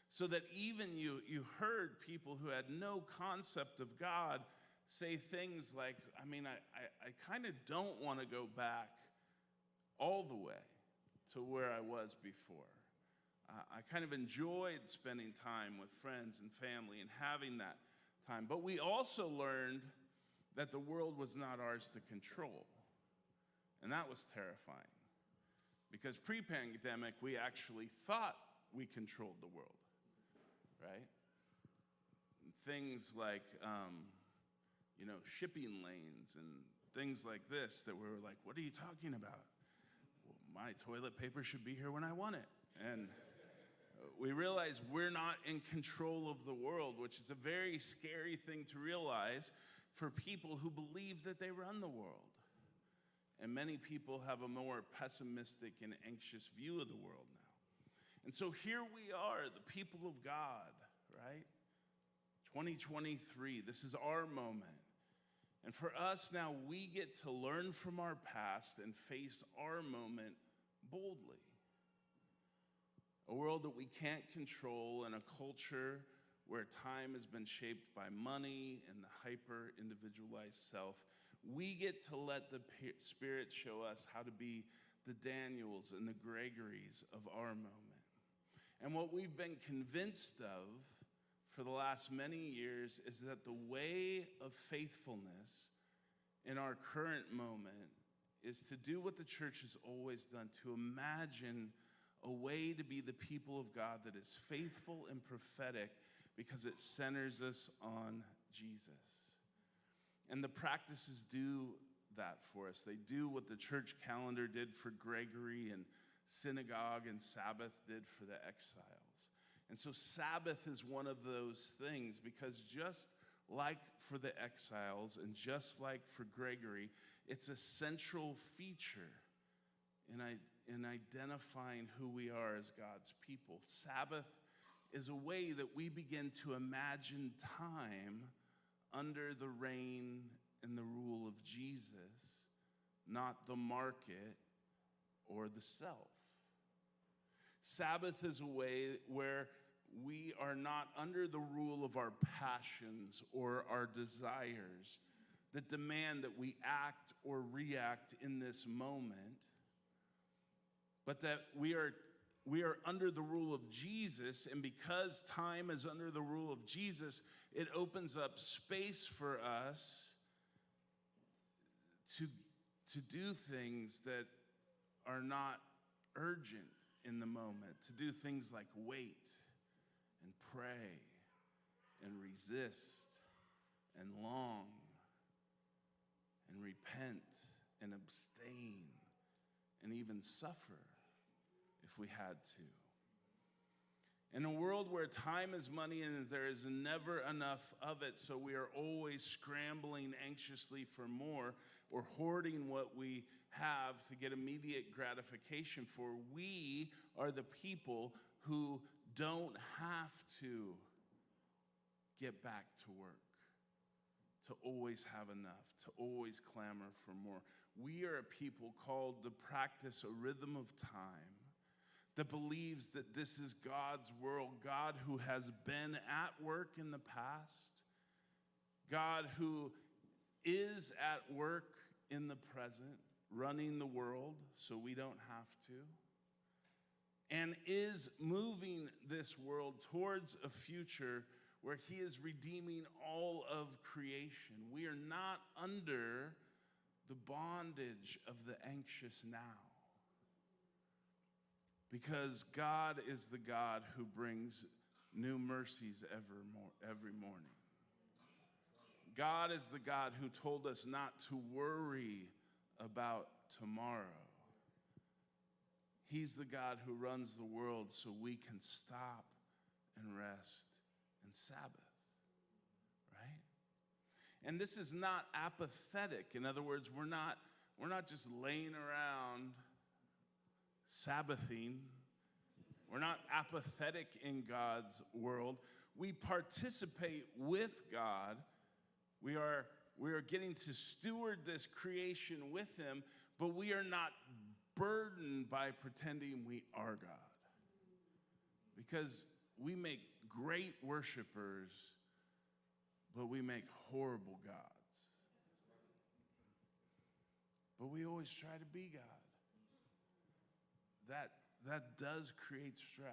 so that even you heard people who had no concept of God say things like, I kind of don't want to go back all the way to where I was before. I kind of enjoyed spending time with friends and family and having that time. But we also learned that the world was not ours to control. And that was terrifying. Because pre-pandemic, we actually thought we controlled the world, right? Things like, shipping lanes and things like this that we were like, what are you talking about? Well, my toilet paper should be here when I want it. And we realize we're not in control of the world, which is a very scary thing to realize for people who believe that they run the world. And many people have a more pessimistic and anxious view of the world now. And so here we are, the people of God, right? 2023, this is our moment. And for us now, we get to learn from our past and face our moment boldly. A world that we can't control, and a culture where time has been shaped by money and the hyper-individualized self. We get to let the Spirit show us how to be the Daniels and the Gregorys of our moment. And what we've been convinced of for the last many years is that the way of faithfulness in our current moment is to do what the church has always done, to imagine a way to be the people of God that is faithful and prophetic because it centers us on Jesus. And the practices do that for us. They do what the church calendar did for Gregory and synagogue and Sabbath did for the exiles. And so Sabbath is one of those things, because just like for the exiles and just like for Gregory, it's a central feature in identifying who we are as God's people. Sabbath is a way that we begin to imagine time under the reign and the rule of Jesus, not the market or the self. Sabbath is a way where we are not under the rule of our passions or our desires that demand that we act or react in this moment, but that we are under the rule of Jesus. And because time is under the rule of Jesus, it opens up space for us to do things that are not urgent in the moment, to do things like wait and pray and resist and long and repent and abstain and even suffer if we had to. In a world where time is money and there is never enough of it, so we are always scrambling anxiously for more or hoarding what we have to get immediate gratification for, we are the people who don't have to get back to work, to always have enough, to always clamor for more. We are a people called to practice a rhythm of time that believes that this is God's world, God who has been at work in the past, God who is at work in the present, running the world so we don't have to, and is moving this world towards a future where he is redeeming all of creation. We are not under the bondage of the anxious now, because God is the God who brings new mercies every morning. God is the God who told us not to worry about tomorrow. He's the God who runs the world so we can stop and rest and Sabbath, right? And this is not apathetic. In other words, we're not just laying around Sabbathing. We're not apathetic in God's world. We participate with God. We are getting to steward this creation with him, but we are not burdened by pretending we are God. Because we make great worshipers, but we make horrible gods. But we always try to be God. That does create stress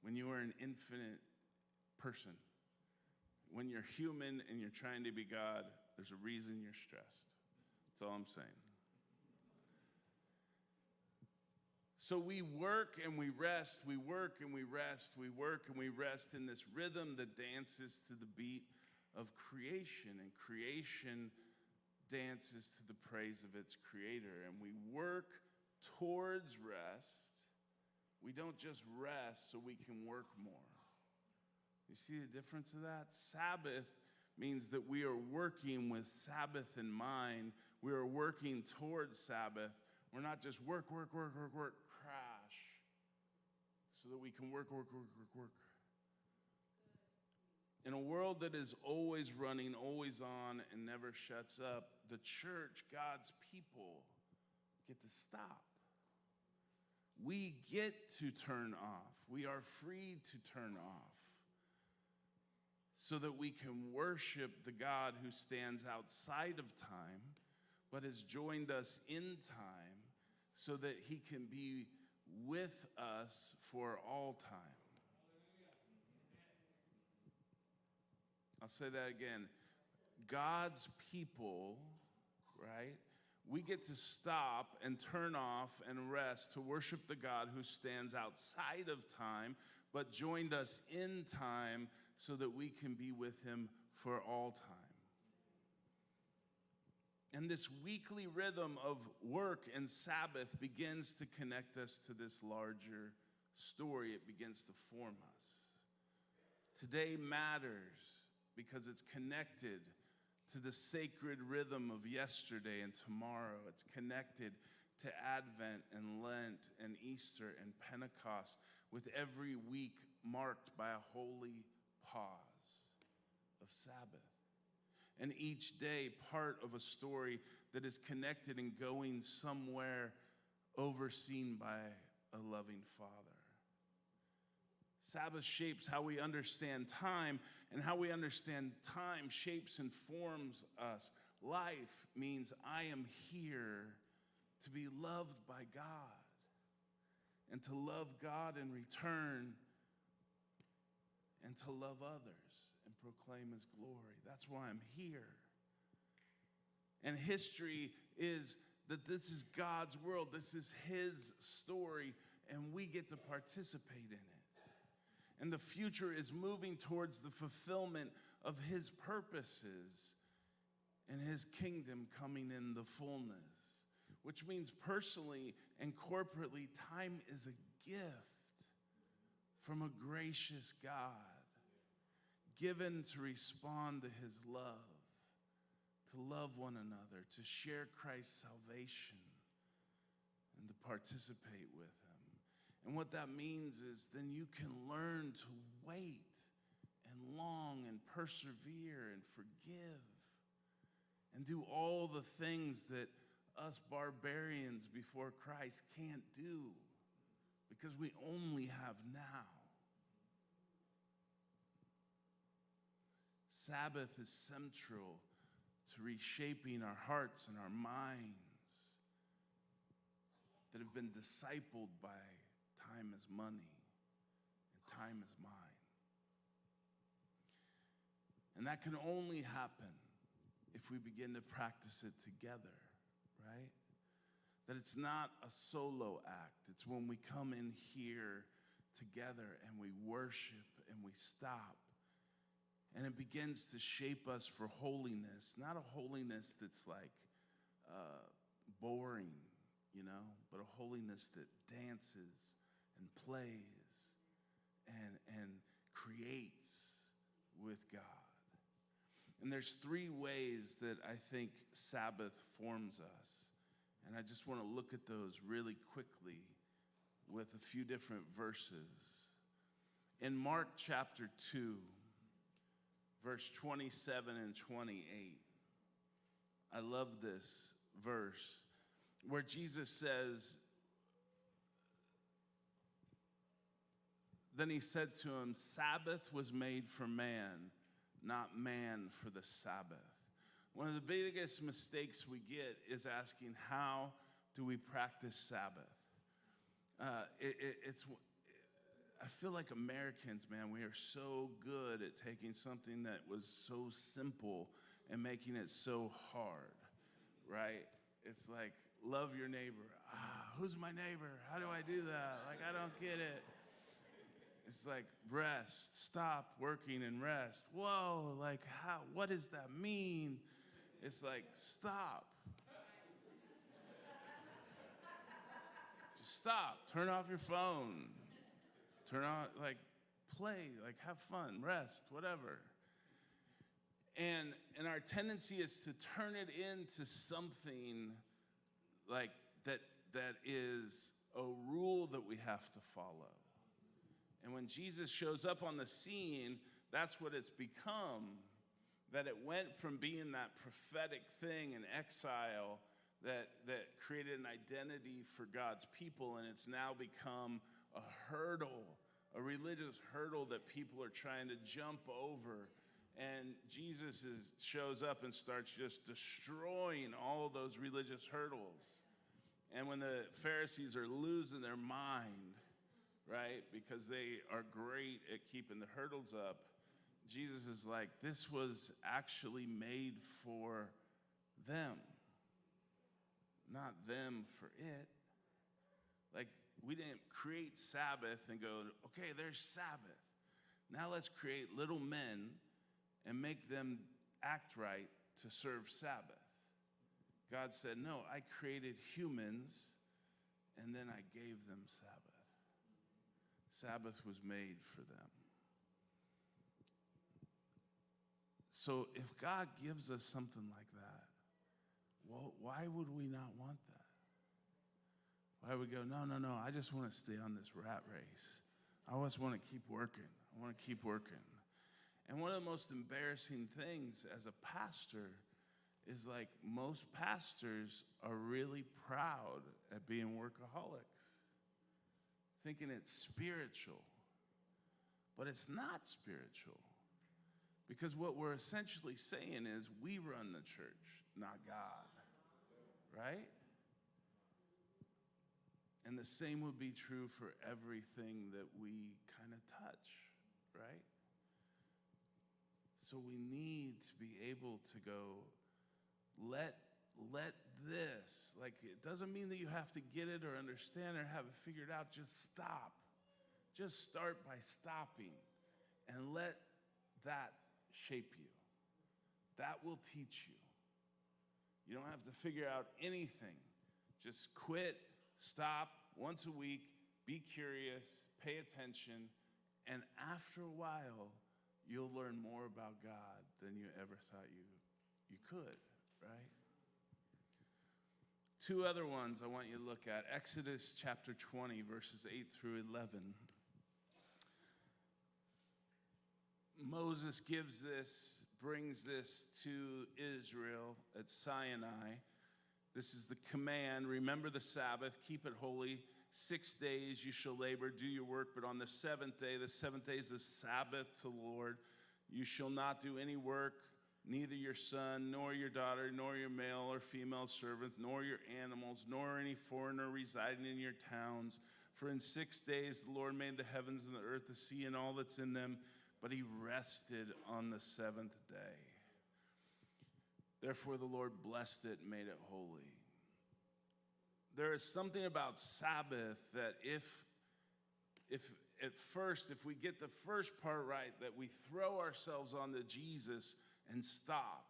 when you are an infinite person. When you're human and you're trying to be God, there's a reason you're stressed. That's all I'm saying. So we work and we rest, we work and we rest, we work and we rest in this rhythm that dances to the beat of creation, and creation dances to the praise of its creator. And we work towards rest. We don't just rest so we can work more. You see the difference of that? Sabbath means that we are working with Sabbath in mind. We are working towards Sabbath. We're not just work, crash, so that we can work. In a world that is always running, always on, and never shuts up, the church, God's people, get to stop. We get to turn off. We are free to turn off so that we can worship the God who stands outside of time but has joined us in time so that he can be with us for all time. I'll say that again. God's people, right? We get to stop and turn off and rest to worship the God who stands outside of time, but joined us in time so that we can be with him for all time. And this weekly rhythm of work and Sabbath begins to connect us to this larger story. It begins to form us. Today matters because it's connected to the sacred rhythm of yesterday and tomorrow. It's connected to Advent and Lent and Easter and Pentecost, with every week marked by a holy pause of Sabbath. And each day part of a story that is connected and going somewhere, overseen by a loving Father. Sabbath shapes how we understand time, and how we understand time shapes and forms us. Life means I am here to be loved by God, and to love God in return, and to love others and proclaim his glory. That's why I'm here. And history is that this is God's world. This is his story, and we get to participate in it. And the future is moving towards the fulfillment of his purposes and his kingdom coming in the fullness, which means personally and corporately, time is a gift from a gracious God, given to respond to his love, to love one another, to share Christ's salvation, and to participate with him. And what that means is then you can learn to wait and long and persevere and forgive and do all the things that us barbarians before Christ can't do because we only have now. Sabbath is central to reshaping our hearts and our minds that have been discipled by time is money and time is mine. And that can only happen if we begin to practice it together, right? That it's not a solo act. It's when we come in here together and we worship and we stop. And it begins to shape us for holiness, not a holiness that's like boring, you know, but a holiness that dances and plays and creates with God. And there's three ways that I think Sabbath forms us. And I just want to look at those really quickly with a few different verses. In Mark chapter 2, verse 27 and 28, I love this verse where Jesus says, then he said to him, Sabbath was made for man, not man for the Sabbath. One of the biggest mistakes we get is asking, how do we practice Sabbath? I feel like Americans, man, we are so good at taking something that was so simple and making it so hard, right? It's like, love your neighbor. Who's my neighbor? How do I do that? Like, I don't get it. It's like, rest, stop working and rest. Whoa, like, what does that mean? It's like, stop. Just stop. Turn off your phone. Turn on, like, play, like, have fun, rest, whatever. And our tendency is to turn it into something like that is a rule that we have to follow. And when Jesus shows up on the scene, that's what it's become. That it went from being that prophetic thing in exile that created an identity for God's people, and it's now become a hurdle, a religious hurdle that people are trying to jump over. And Jesus shows up and starts just destroying all those religious hurdles. And when the Pharisees are losing their mind, right, because they are great at keeping the hurdles up, Jesus is like, this was actually made for them, not them for it. Like, we didn't create Sabbath and go, okay, there's Sabbath. Now let's create little men and make them act right to serve Sabbath. God said, no, I created humans and then I gave them Sabbath. Sabbath was made for them. So if God gives us something like that, well, why would we not want that? Why would we go, no, I just want to stay on this rat race. I just want to keep working. I want to keep working. And one of the most embarrassing things as a pastor is, like, most pastors are really proud at being workaholics, thinking it's spiritual. But it's not spiritual. Because what we're essentially saying is we run the church, not God, right? And the same would be true for everything that we kind of touch, right? So we need to be able to go, let this, like, it doesn't mean that you have to get it or understand or have it figured out. Just stop. Just start by stopping and let that shape you. That will teach you. You don't have to figure out anything. Just quit, stop once a week, be curious, pay attention, And after a while, you'll learn more about God than you ever thought you could, right? Two other ones I want you to look at. Exodus chapter 20, verses 8 through 11. Moses brings this to Israel at Sinai. This is the command. Remember the Sabbath, keep it holy. 6 days you shall labor, do your work, but on the seventh day is the Sabbath to the Lord. You shall not do any work, neither your son, nor your daughter, nor your male or female servant, nor your animals, nor any foreigner residing in your towns. For in 6 days the Lord made the heavens and the earth, the sea, and all that's in them, but he rested on the seventh day. Therefore the Lord blessed it and made it holy. There is something about Sabbath that if we get the first part right, that we throw ourselves onto Jesus and stop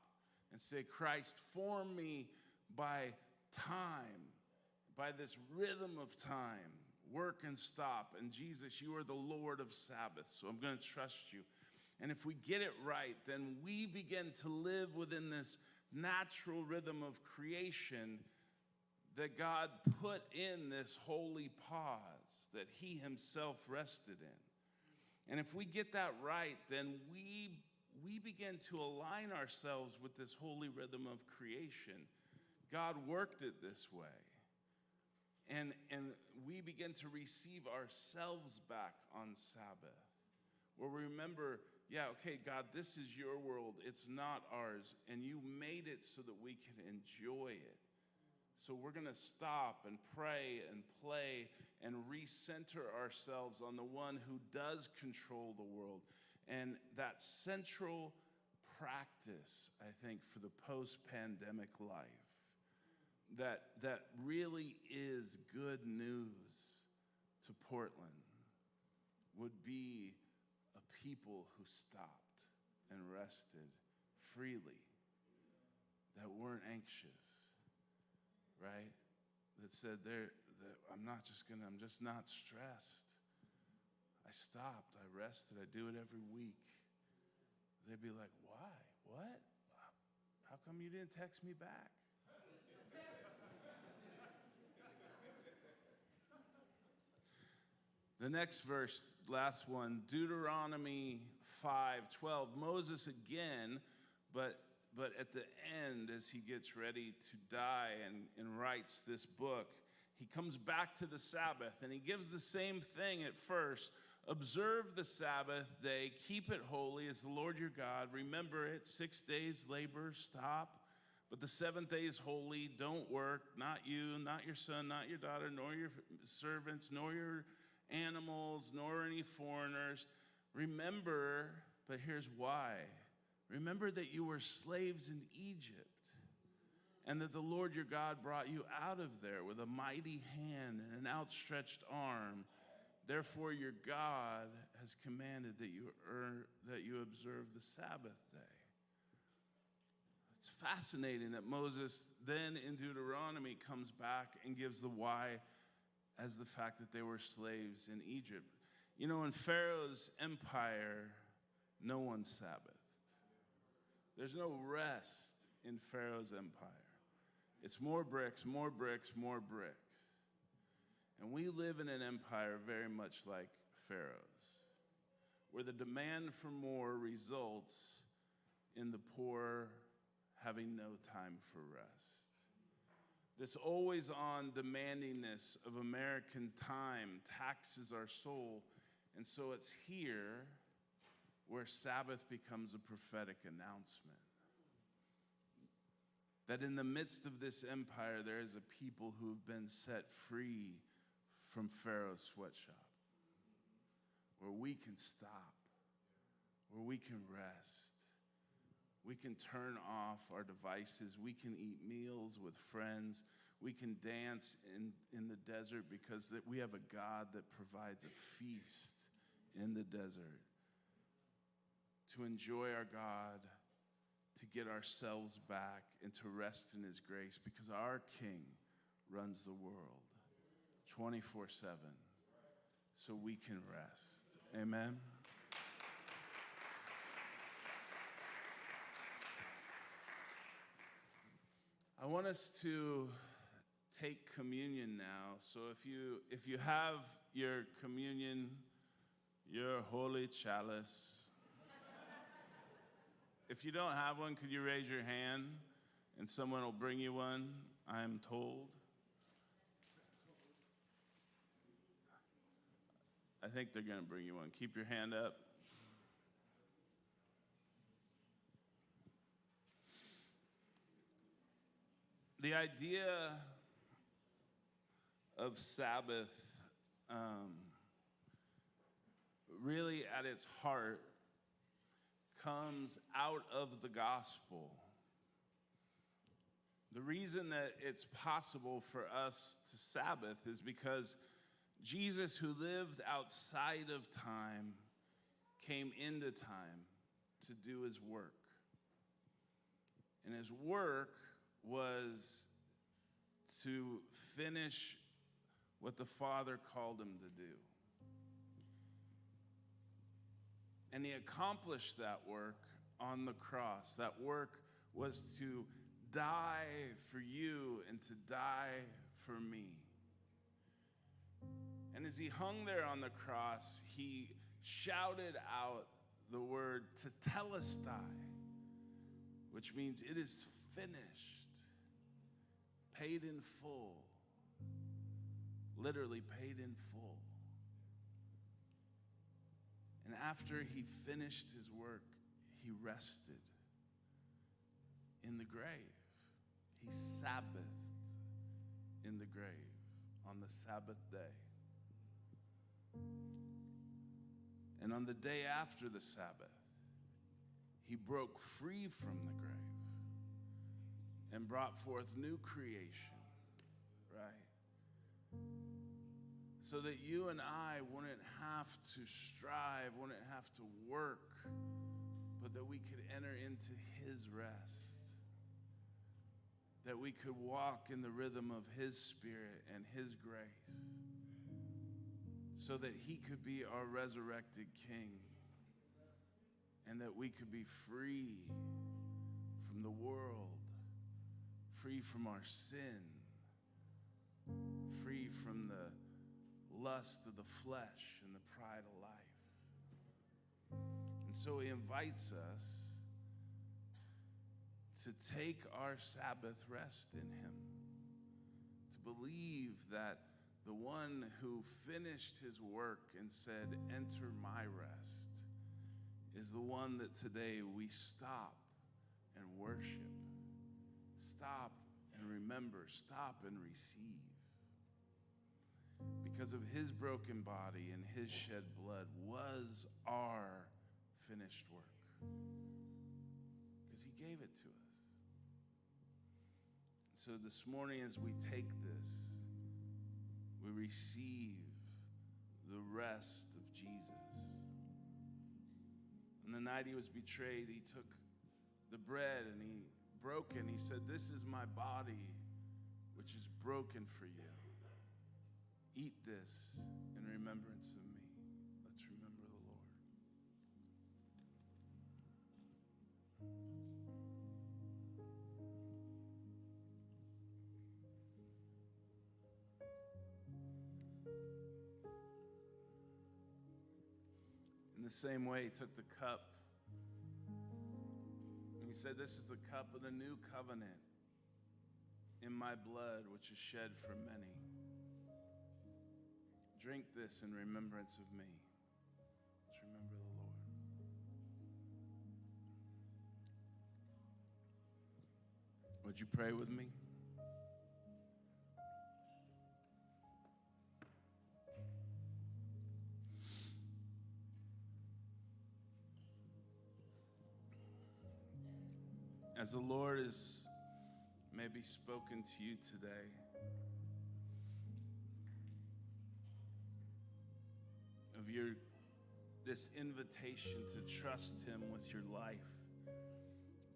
and say, Christ, form me by time, by this rhythm of time, work and stop. And Jesus, you are the Lord of Sabbath, so I'm going to trust you. And if we get it right, then we begin to live within this natural rhythm of creation that God put in this holy pause that he himself rested in. And if we get that right, then we begin to align ourselves with this holy rhythm of creation. God worked it this way. And we begin to receive ourselves back on Sabbath, where we remember, yeah, okay, God, this is your world. It's not ours. And you made it so that we can enjoy it. So we're going to stop and pray and play and recenter ourselves on the one who does control the world. And that central practice, I think, for the post-pandemic life, that really is good news to Portland, would be a people who stopped and rested freely, that weren't anxious, right? That said, I'm just not stressed. I stopped, I rested, I do it every week. They'd be like, why? What? How come you didn't text me back? The next verse, last one, Deuteronomy 5:12. Moses again, but at the end, as he gets ready to die and writes this book, he comes back to the Sabbath, and he gives the same thing at first. Observe the Sabbath day, keep it holy as the Lord your God. Remember it, 6 days labor, stop. But the seventh day is holy, don't work, not you, not your son, not your daughter, nor your servants, nor your animals, nor any foreigners. Remember, but here's why. Remember that you were slaves in Egypt, and that the Lord your God brought you out of there with a mighty hand and an outstretched arm. Therefore your God has commanded that you observe the Sabbath day. It's fascinating that Moses then in Deuteronomy comes back and gives the why as the fact that they were slaves in Egypt. You know, in Pharaoh's empire, no one Sabbathed. There's no rest in Pharaoh's empire. It's more bricks, more bricks, more bricks. And we live in an empire very much like Pharaoh's, where the demand for more results in the poor having no time for rest. This always-on demandingness of American time taxes our soul, and so it's here where Sabbath becomes a prophetic announcement. That in the midst of this empire, there is a people who have been set free from Pharaoh's sweatshop, where we can stop, where we can rest. We can turn off our devices. We can eat meals with friends. We can dance in the desert because we have a God that provides a feast in the desert. To enjoy our God, to get ourselves back, and to rest in his grace, because our King runs the world 24/7, so we can rest Amen. I want us to take communion now. So if you have your communion, your holy chalice, if you don't have one, could you raise your hand and someone will bring you one, I am told. I think they're going to bring you one. Keep your hand up. The idea of Sabbath, really at its heart, comes out of the gospel. The reason that it's possible for us to Sabbath is because Jesus, who lived outside of time, came into time to do his work. And his work was to finish what the Father called him to do. And he accomplished that work on the cross. That work was to die for you and to die for me. And as he hung there on the cross, he shouted out the word tetelestai, which means it is finished, paid in full, literally paid in full. And after he finished his work, he rested in the grave. He Sabbathed in the grave on the Sabbath day. And on the day after the Sabbath, he broke free from the grave and brought forth new creation, right? So that you and I wouldn't have to strive, wouldn't have to work, but that we could enter into his rest. That we could walk in the rhythm of his Spirit and his grace. So that he could be our resurrected King. And that we could be free from the world, free from our sin, free from the lust of the flesh and the pride of life. And so he invites us to take our Sabbath rest in him, to believe that the one who finished his work and said, "Enter my rest," is the one that today we stop and worship, stop and remember, stop and receive. Because of his broken body and his shed blood was our finished work. Because he gave it to us. So this morning as we take this, we receive the rest of Jesus. On the night he was betrayed, he took the bread and he broke it and he said, "This is my body, which is broken for you. Eat this in remembrance of me." Let's remember the Lord. In the same way, he took the cup and he said, "This is the cup of the new covenant in my blood, which is shed for many. Drink this in remembrance of me." Let's remember the Lord. Would you pray with me? As the Lord has maybe spoken to you today, of this invitation to trust him with your life,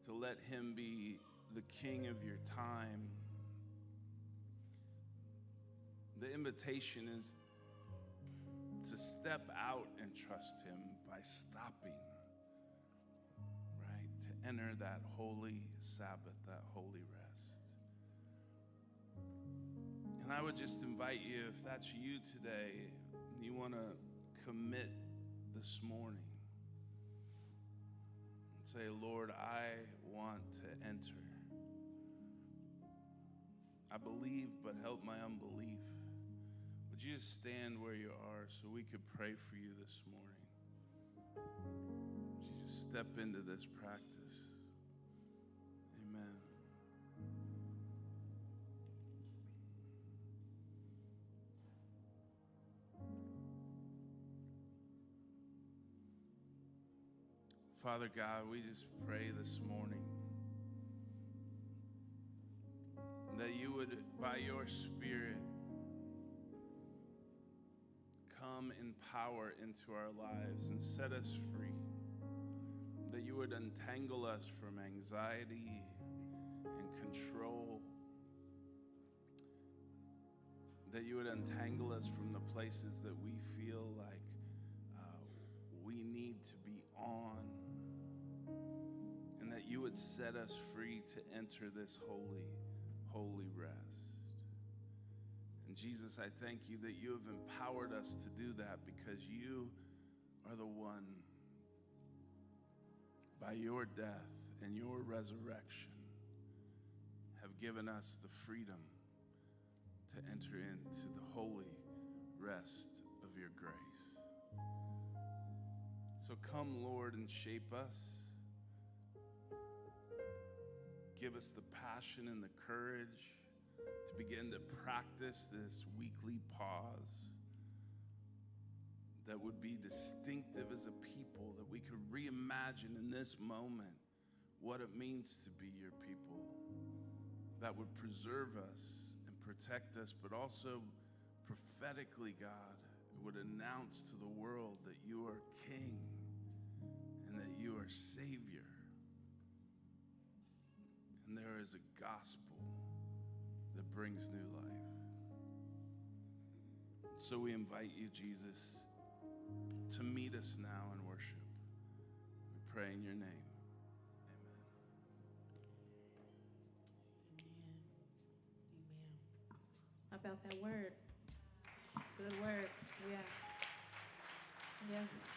to let him be the king of your time. The invitation is to step out and trust him by stopping, right? To enter that holy Sabbath, that holy rest. And I would just invite you, if that's you today, you want to commit this morning and say, Lord, I want to enter. I believe, but help my unbelief. Would you just stand where you are so we could pray for you this morning? Would you just step into this practice? Amen. Father God, we just pray this morning that you would, by your Spirit, come in power into our lives and set us free. That you would untangle us from anxiety and control. That you would untangle us from the places that we feel like we need to be on. And that you would set us free to enter this holy rest. And Jesus, I thank you that you have empowered us to do that because you are the one, by your death and your resurrection, have given us the freedom to enter into the holy rest of your grace. So come, Lord, and shape us. Give us the passion and the courage to begin to practice this weekly pause that would be distinctive as a people, that we could reimagine in this moment what it means to be your people, that would preserve us and protect us, but also prophetically, God, it would announce to the world that you are King and that you are Savior. And there is a gospel that brings new life. So we invite you, Jesus, to meet us now in worship. We pray in your name. Amen. Amen. How about that word? Good word. Yeah. Yes.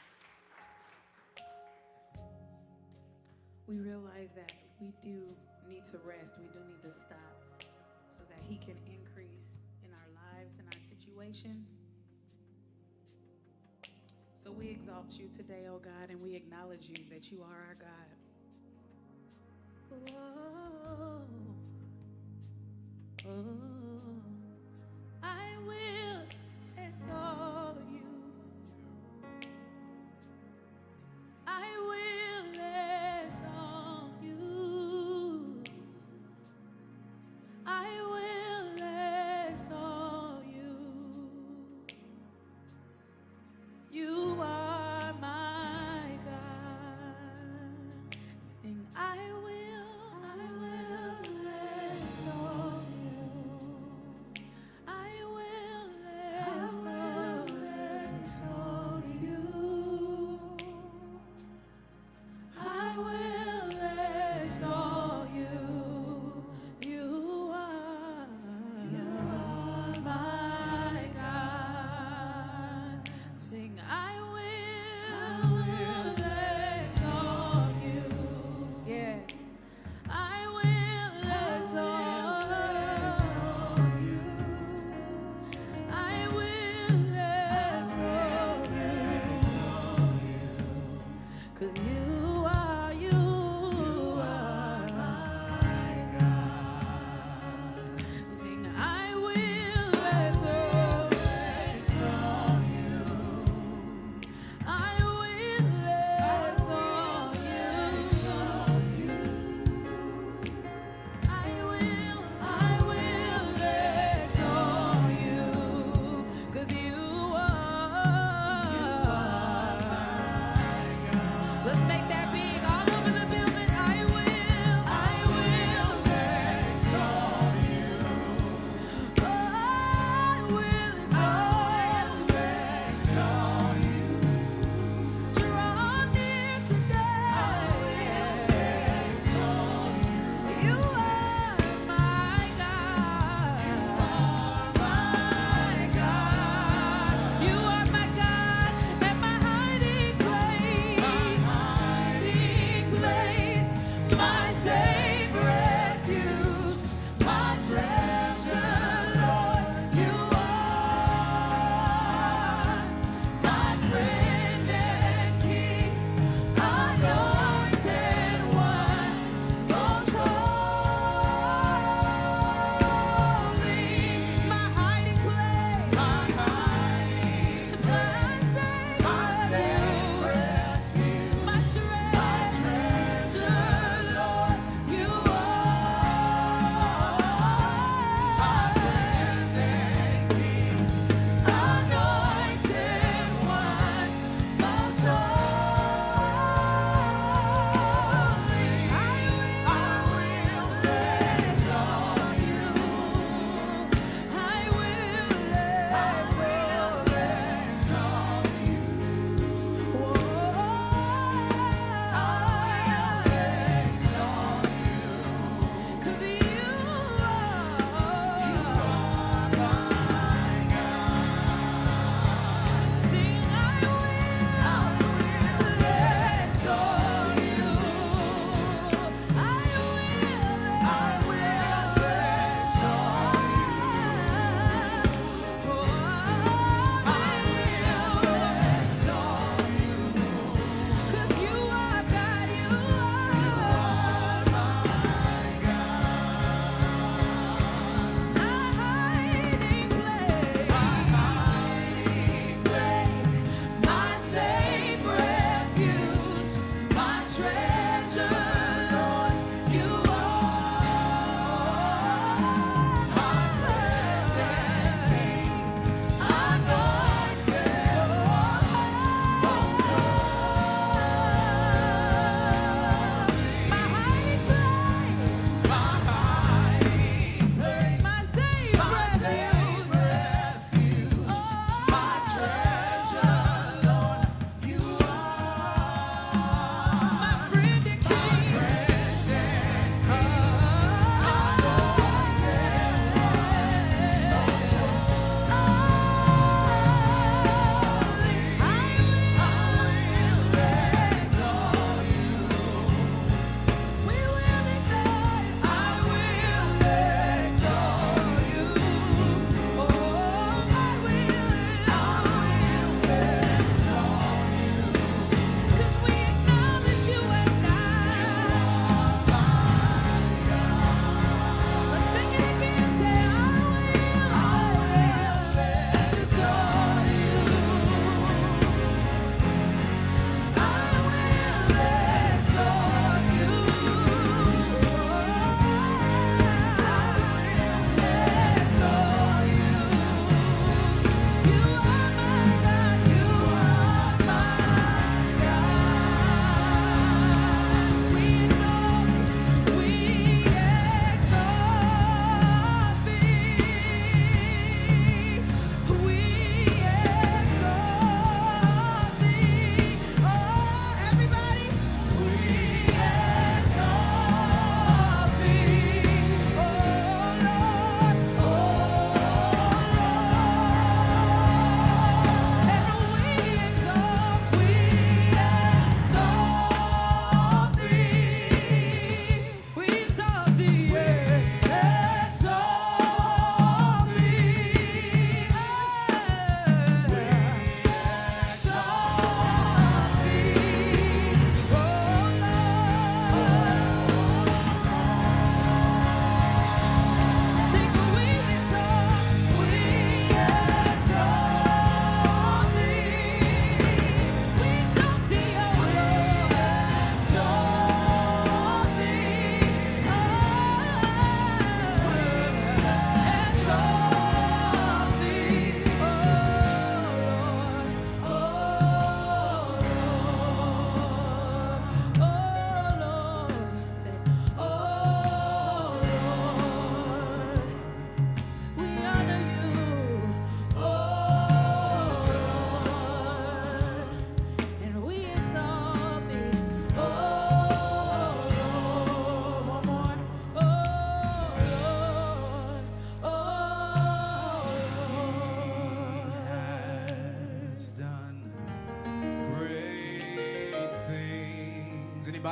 We realize that we do need to rest. We do need to stop so that he can increase in our lives and our situations. So we exalt you today, oh God, and we acknowledge you that you are our God. Oh, oh, I will exalt you. I will exalt you. I will exalt you. You are my God. Sing, I will exalt you. I will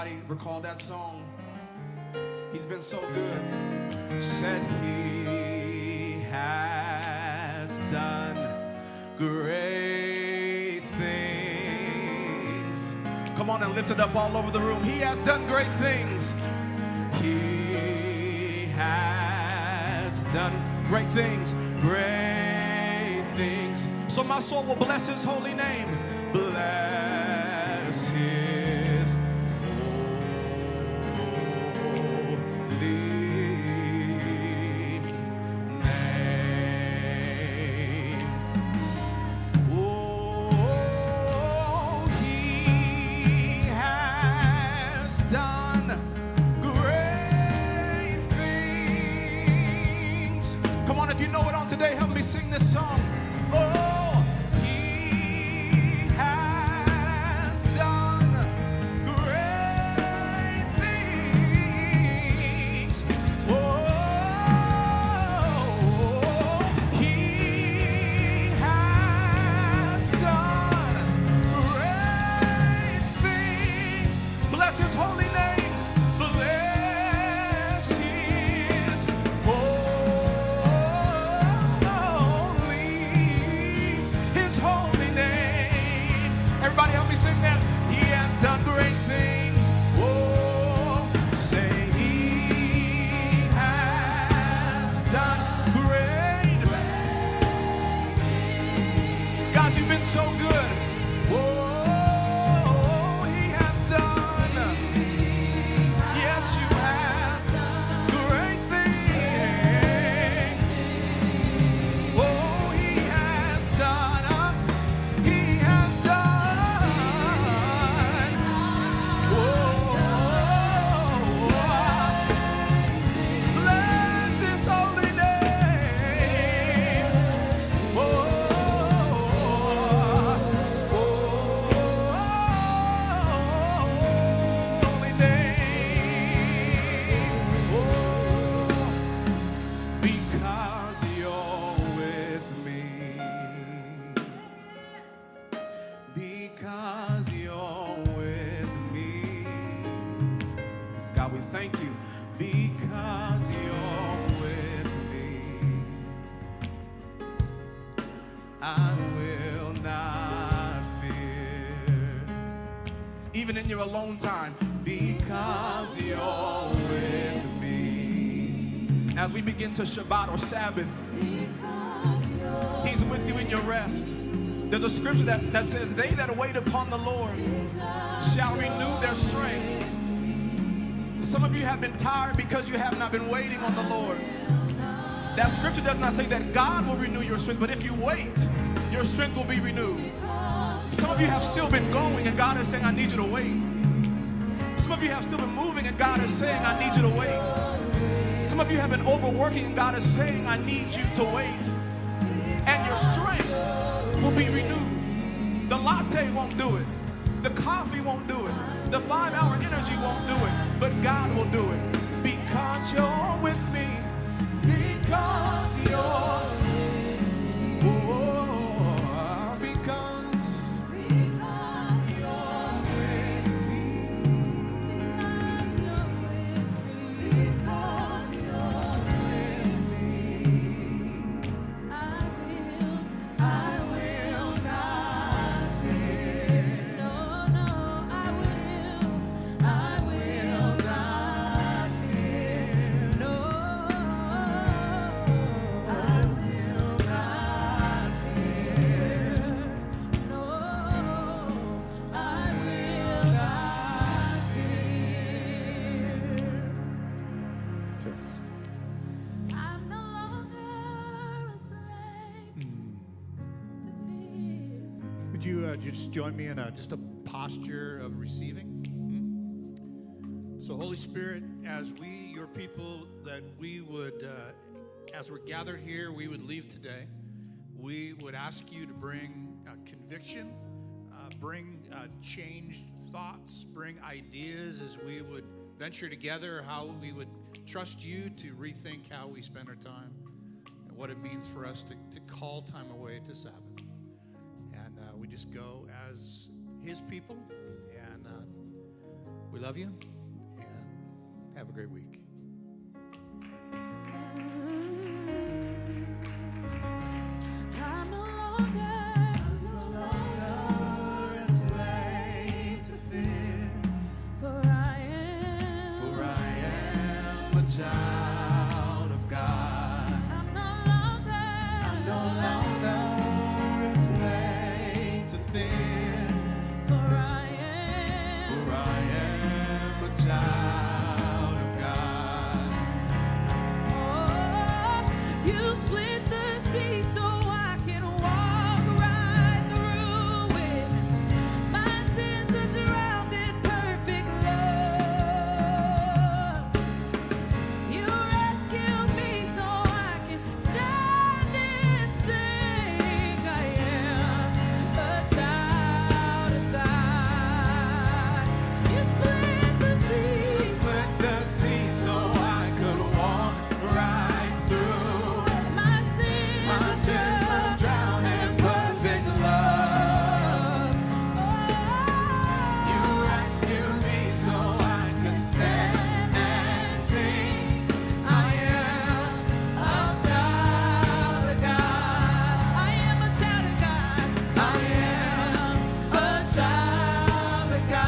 Anybody recall that song? He's been so good. Said he has done great things. Come on and lift it up all over the room. He has done great things. He has done great things. Great things. So my soul will bless his holy name. Bless his holy name. Oh, he has done great things. Come on, if you know it on today, help me sing this song. Oh, he has done great things. Oh, he has done great things. Bless his holy name. Bless his holy name. Everybody help me sing that. He has done great things. Oh, say he has done great things. God, you've been so good. Oh, he has done. Yes, you have. Great things. Oh, he has done. He has done. Oh, bless his holy name. Oh, holy name. Oh, because you're with me. Because you're with me. God, we thank you. Because you're with me, I will not fear. Even in your alone time, because you're with me. As we begin to Shabbat or Sabbath, he's with you in your rest. There's a scripture that says, they that wait upon the Lord shall renew their strength. Some of you have been tired because you have not been waiting on the Lord. That scripture does not say that God will renew your strength, but if you wait, your strength will be renewed. Some of you have still been going and God is saying, I need you to wait. Some of you have still been moving and God is saying, I need you to wait. Some of you have been overworking and God is saying, I need you to wait. And your strength will be renewed. The latte won't do it. The coffee won't do it. The 5-hour energy won't do it. But God will do it. Because you're with me. Because you're because you're with me. Because you're with me. I will not fear. No, I will not fear. No, I will not fear. No, I will not fear. I'm no longer a slave to fear. Would you just join me in just a posture of receiving? So, Holy Spirit, as we, your people, that we would, as we're gathered here, we would leave today, we would ask you to bring conviction, bring changed thoughts, bring ideas as we would venture together how we would trust you to rethink how we spend our time and what it means for us to call time away to Sabbath. And we just go as his people, and We love you, and have a great week. I'm no longer a slave to fear, for I am a child of God. I'm no longer a slave to fear, for I am a child of God. Oh, you split the sea so I can walk right through it. My sins are drowned in perfect love. You rescued me so I can stand and sing. I am a child of God. You split the sea. Split the sea so I could walk right through. My My sins sins are are drowned in perfect love. You rescued me so I could stand and sing. I am a child of God. I am a child of God. I am a child of God.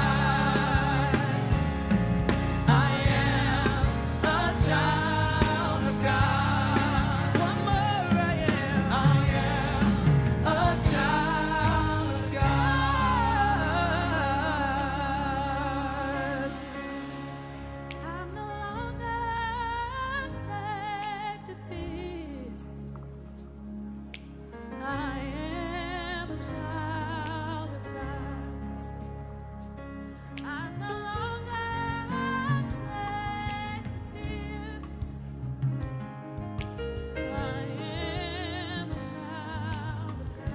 I am a child of God. One more, I am a child of God. I'm no longer a slave to fear. I am a child of God. I'm no longer a slave to fear. I am a child of God.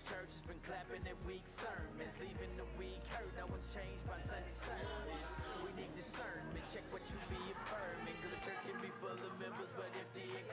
Church has been clapping at weak sermons, leaving the weak hurt. No one's changed by Sunday service. We need discernment. Check what you be affirming, 'cause the church can be full of members, but empty and